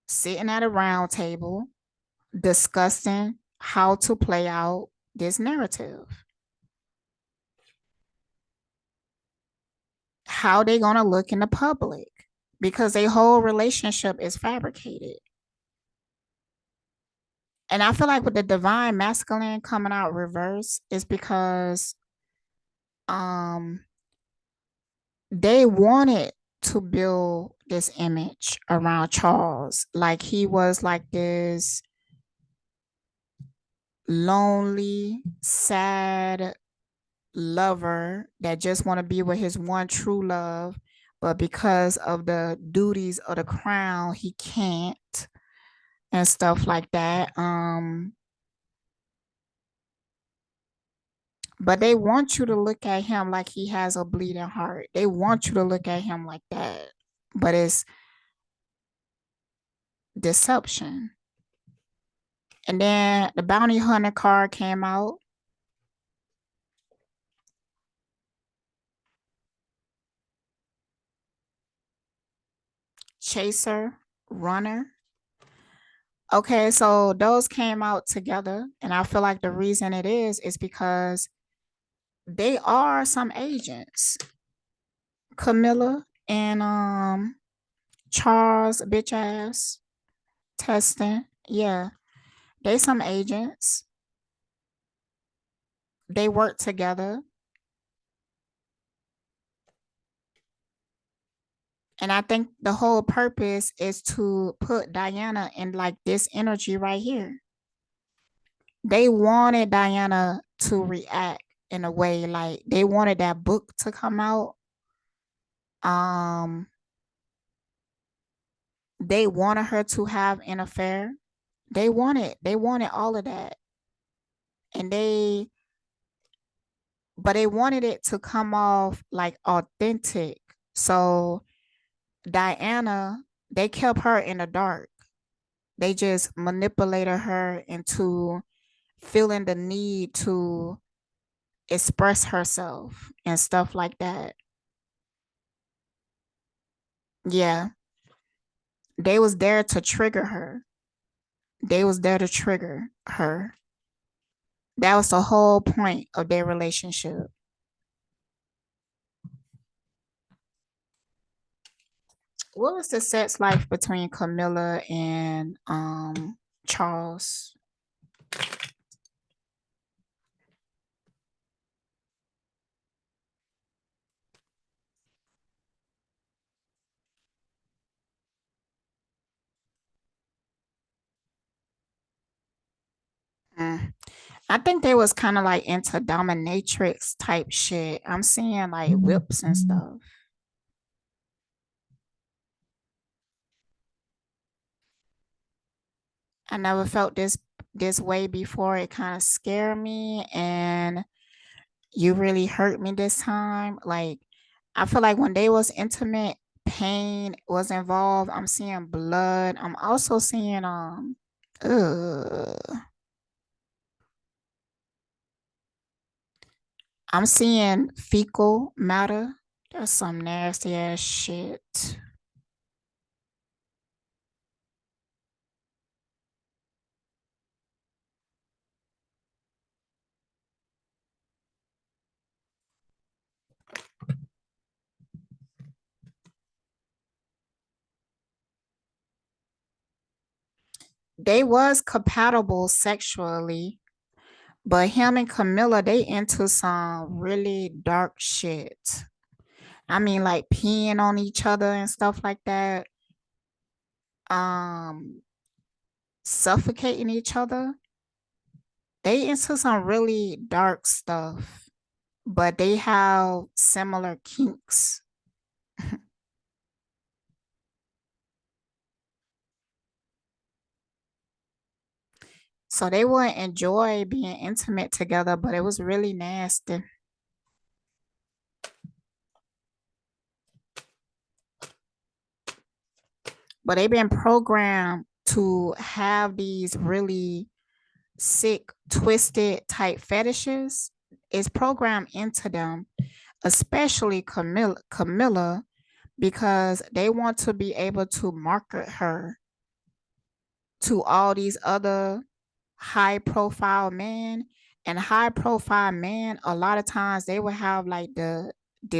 sitting at a round table discussing how to play out this narrative. How they gonna look in the public because their whole relationship is fabricated. And I feel like with the divine masculine coming out reverse is because um they wanted to build this image around Charles. Like he was like this lonely, sad lover that just want to be with his one true love, but because of the duties of the crown, he can't and stuff like that. But they want you to look at him like he has a bleeding heart. They want you to look at him like that. But it's deception. And then the bounty hunter card came out. Chaser, runner. Okay, so those came out together. And I feel like the reason it is because they are some agents. Camilla and Charles bitch ass testing. Yeah. They some agents. They work together. And I think the whole purpose is to put Diana in like this energy right here. They wanted Diana to react in a way like they wanted that book to come out. Um, they wanted her to have an affair. They wanted all of that. And but they wanted it to come off like authentic. So Diana, they kept her in the dark. They just manipulated her into feeling the need to express herself and stuff like that. Yeah, they was there to trigger her. They was there to trigger her. That was the whole point of their relationship. What was the sex life between Camilla and Charles? Mm. I think they was kind of like into dominatrix type shit. I'm seeing like whips and stuff. I never felt this way before. It kind of scared me, and you really hurt me this time. Like I feel like when they was intimate, pain was involved. I'm seeing blood. I'm also seeing ugh. I'm seeing fecal matter. That's some nasty ass shit. They was compatible sexually, but him and Camilla, they into some really dark shit. I mean, like peeing on each other and stuff like that. Um, suffocating each other. They into some really dark stuff, but they have similar kinks. So they would enjoy being intimate together, but it was really nasty. But they've been programmed to have these really sick, twisted type fetishes. It's programmed into them, especially Camilla, because they want to be able to market her to all these other high profile men. And high profile men, a lot of times they will have like the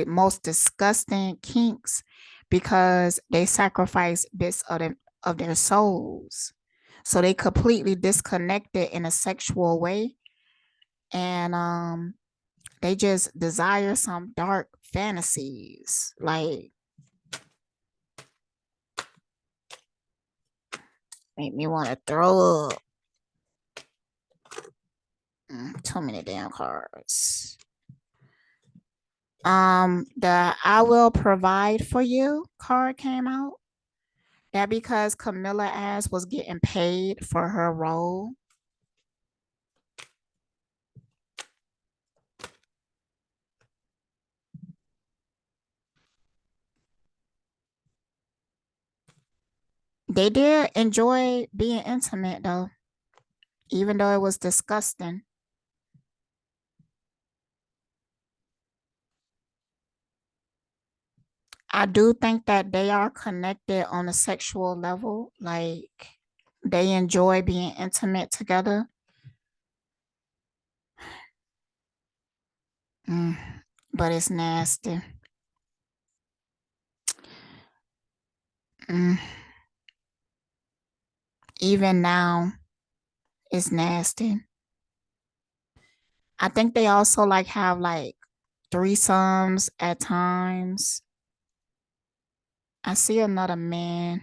most disgusting kinks because they sacrifice bits of their souls. So they completely disconnected in a sexual way. And they just desire some dark fantasies. Like make me want to throw up. Too many damn cards. The I will provide for you card came out. That because Camilla ass was getting paid for her role. They did enjoy being intimate though, even though it was disgusting. I do think that they are connected on a sexual level. Like they enjoy being intimate together. Mm, but it's nasty. Mm, even now, it's nasty. I think they also like have like threesomes at times. I see another man.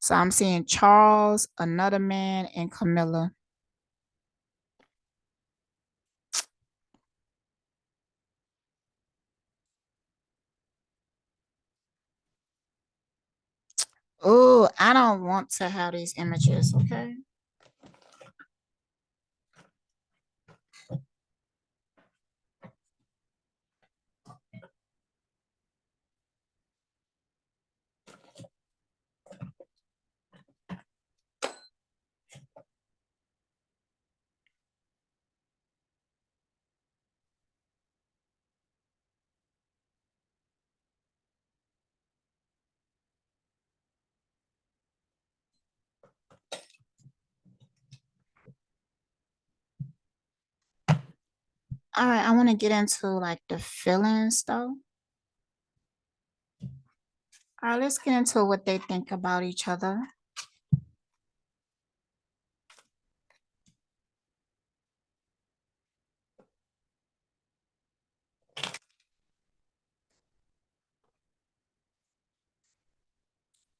So I'm seeing Charles, another man, and Camilla. Oh, I don't want to have these images, okay? All right, I want to get into like the feelings though. All right, let's get into what they think about each other.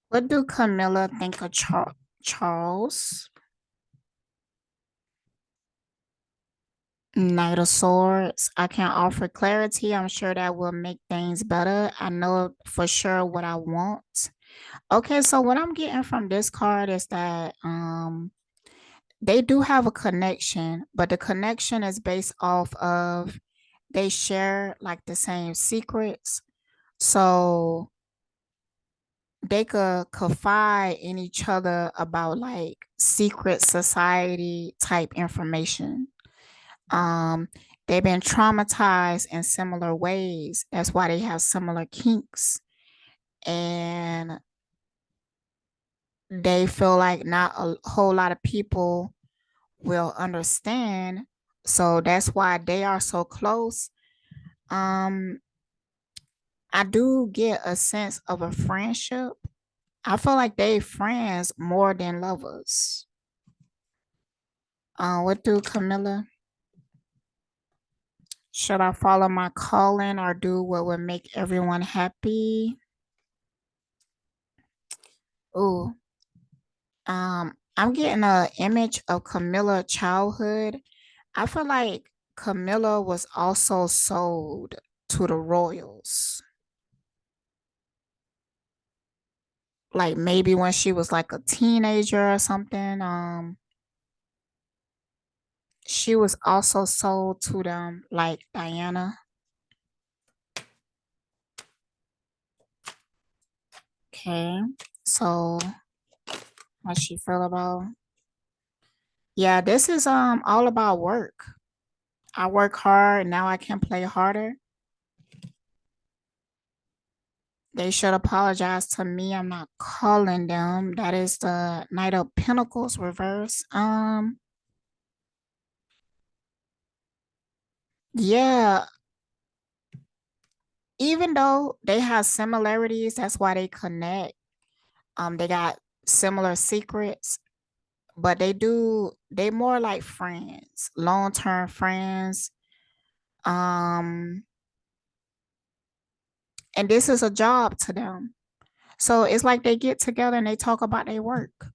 What do Camilla think of Charles? Knight of Swords. I can offer clarity. I'm sure that will make things better. I know for sure what I want. Okay, so what I'm getting from this card is that they do have a connection, but the connection is based off of they share like the same secrets. So they could confide in each other about like secret society type information. Um, they've been traumatized in similar ways. That's why they have similar kinks. And they feel like not a whole lot of people will understand. So that's why they are so close. Um, I do get a sense of a friendship. I feel like they friends more than lovers. What do Camilla? Should I follow my calling or do what would make everyone happy? Ooh, I'm getting a image of Camilla childhood. I feel like Camilla was also sold to the royals. Like maybe when she was like a teenager or something. She was also sold to them like Diana. Okay. So how she feel about? Yeah, this is all about work. I work hard, now I can play harder. They should apologize to me. I'm not calling them. That is the Knight of Pentacles reverse. Yeah, even though they have similarities, that's why they connect. They got similar secrets, but they more like friends, long-term friends. Um, and this is a job to them. So it's like they get together and they talk about their work.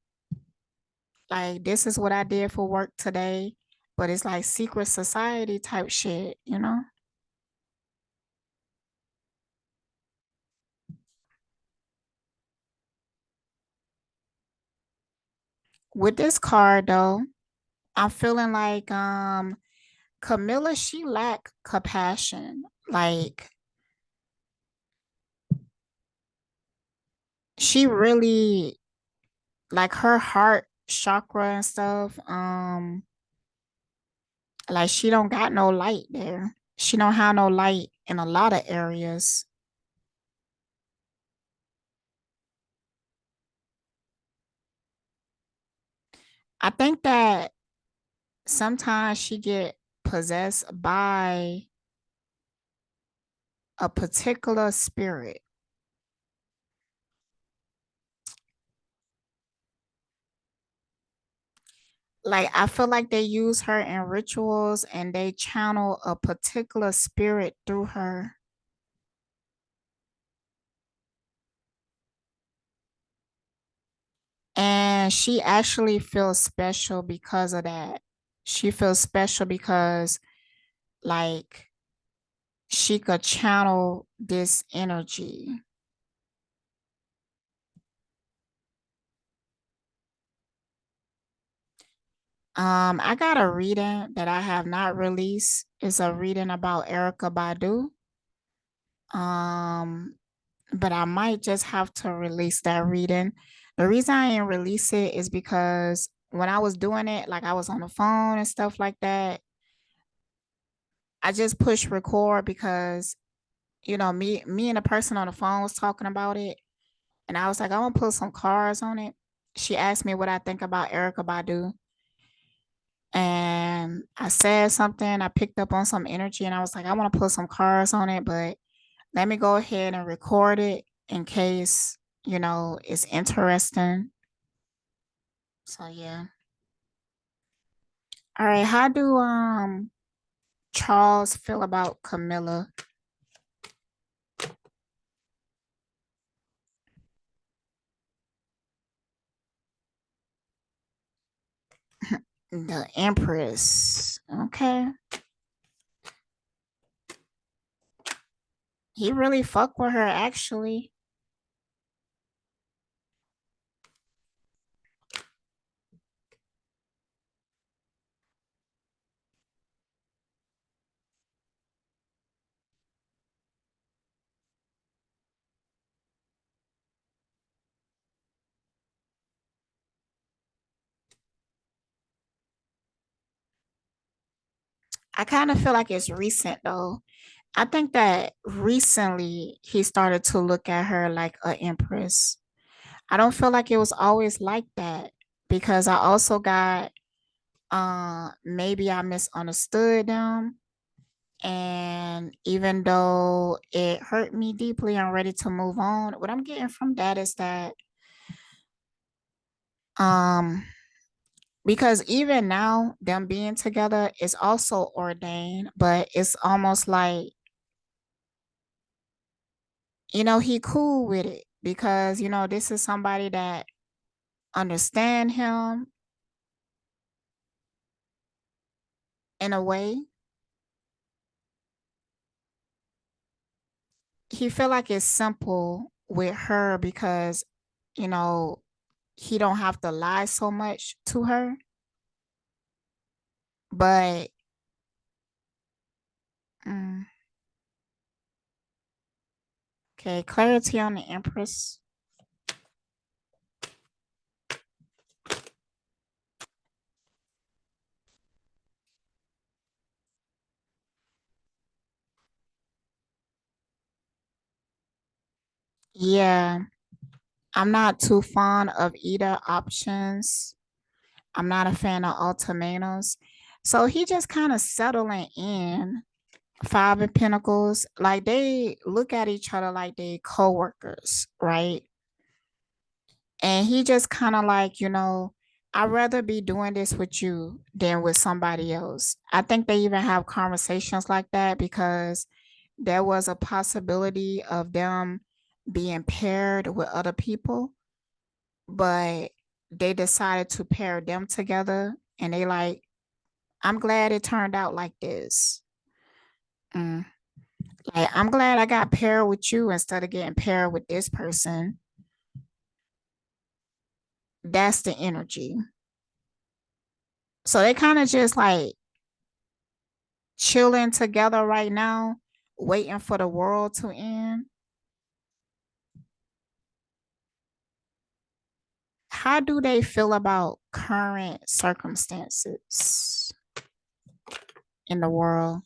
Like, this is what I did for work today, but it's like secret society type shit, you know? With this card though, I'm feeling like Camilla, she lack compassion. Like she really like her heart chakra and stuff. Like she don't got no light there. She don't have no light in a lot of areas. I think that sometimes she get possessed by a particular spirit. Like I feel like they use her in rituals and they channel a particular spirit through her. And she actually feels special because of that. She feels special because like she could channel this energy. I got a reading that I have not released. It's a reading about Erica Badu. Um, but I might just have to release that reading. The reason I didn't release it is because when I was doing it, like I was on the phone and stuff like that, I just pushed record because me and the person on the phone was talking about it, and I was like, I want to put some cards on it. She asked me what I think about Erica Badu, and I said something, I picked up on some energy, and I was like, I want to put some cards on it, but let me go ahead and record it in case, it's interesting. So yeah. All right, how do Charles feel about Camilla? The Empress. Okay. He really fucked with her actually. I kind of feel like it's recent though. I think that recently he started to look at her like a empress. I don't feel like it was always like that because I also got maybe I misunderstood them, and even though it hurt me deeply, I'm ready to move on. What I'm getting from that is that um because even now them being together is also ordained, but it's almost like he cool with it because this is somebody that understand him in a way. He feel like it's simple with her because you know he don't have to lie so much to her. But mm, okay, clarity on the Empress. Yeah, I'm not too fond of either options. I'm not a fan of ultimatums. So he just kind of settling in. Five of Pentacles, like they look at each other like they co-workers, right? And he just kind of like, I'd rather be doing this with you than with somebody else. I think they even have conversations like that because there was a possibility of them being paired with other people, but they decided to pair them together. And they like, I'm glad it turned out like this. Mm. Like, I'm glad I got paired with you instead of getting paired with this person. That's the energy. So they kind of just like chilling together right now, waiting for the world to end. How do they feel about current circumstances in the world?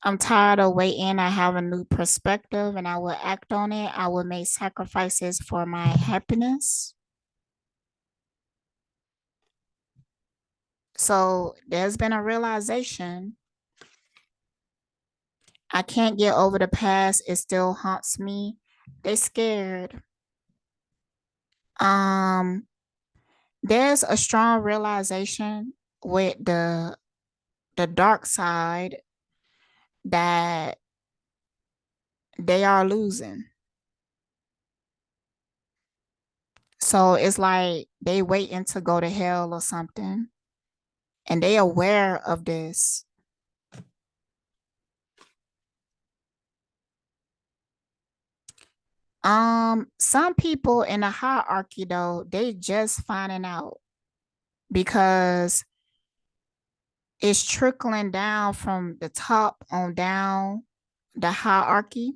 I'm tired of waiting. I have a new perspective and I will act on it. I will make sacrifices for my happiness. So there's been a realization. I can't get over the past. It still haunts me. They scared. Um, there's a strong realization with the dark side that they are losing. So it's like they waiting to go to hell or something. And they aware of this. Some people in the hierarchy though, they just finding out because it's trickling down from the top on down the hierarchy,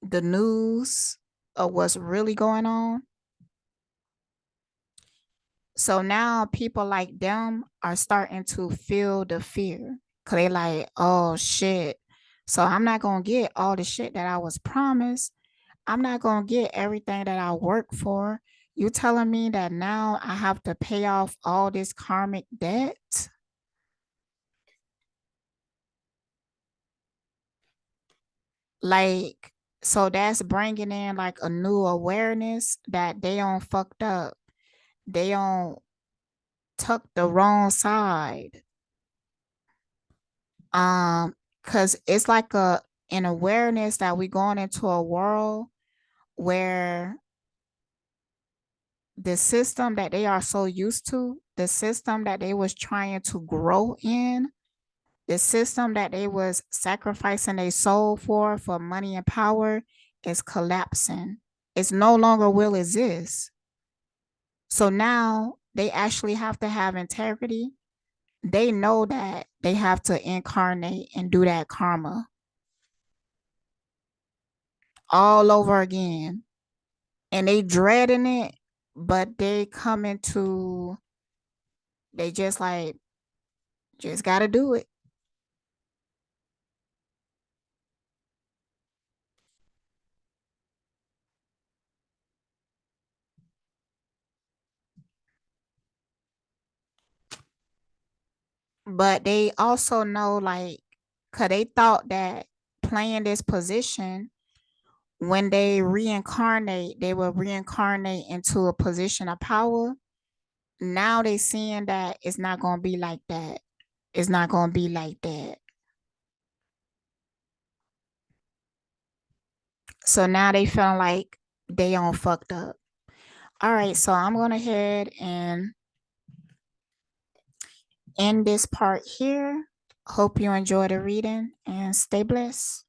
the news of what's really going on. So now people like them are starting to feel the fear because they like, oh shit. So I'm not gonna get all the shit that I was promised. I'm not gonna get everything that I work for. You telling me that now I have to pay off all this karmic debt? Like, so that's bringing in like a new awareness that they on fucked up. They on took the wrong side. Cause it's like an awareness that we going into a world where the system that they are so used to, the system that they was trying to grow in, the system that they was sacrificing their soul for money and power is collapsing. It's no longer will exist. So now they actually have to have integrity. They know that they have to incarnate and do that karma all over again. And they dreading it, but they coming to, they just like, just got to do it. But they also know, like, because they thought that playing this position, when they reincarnate, they will reincarnate into a position of power. Now they seeing that it's not going to be like that. It's not going to be like that. So now they feeling like they on fucked up. All right, so I'm going to head and end this part here. Hope you enjoy the reading and stay blessed.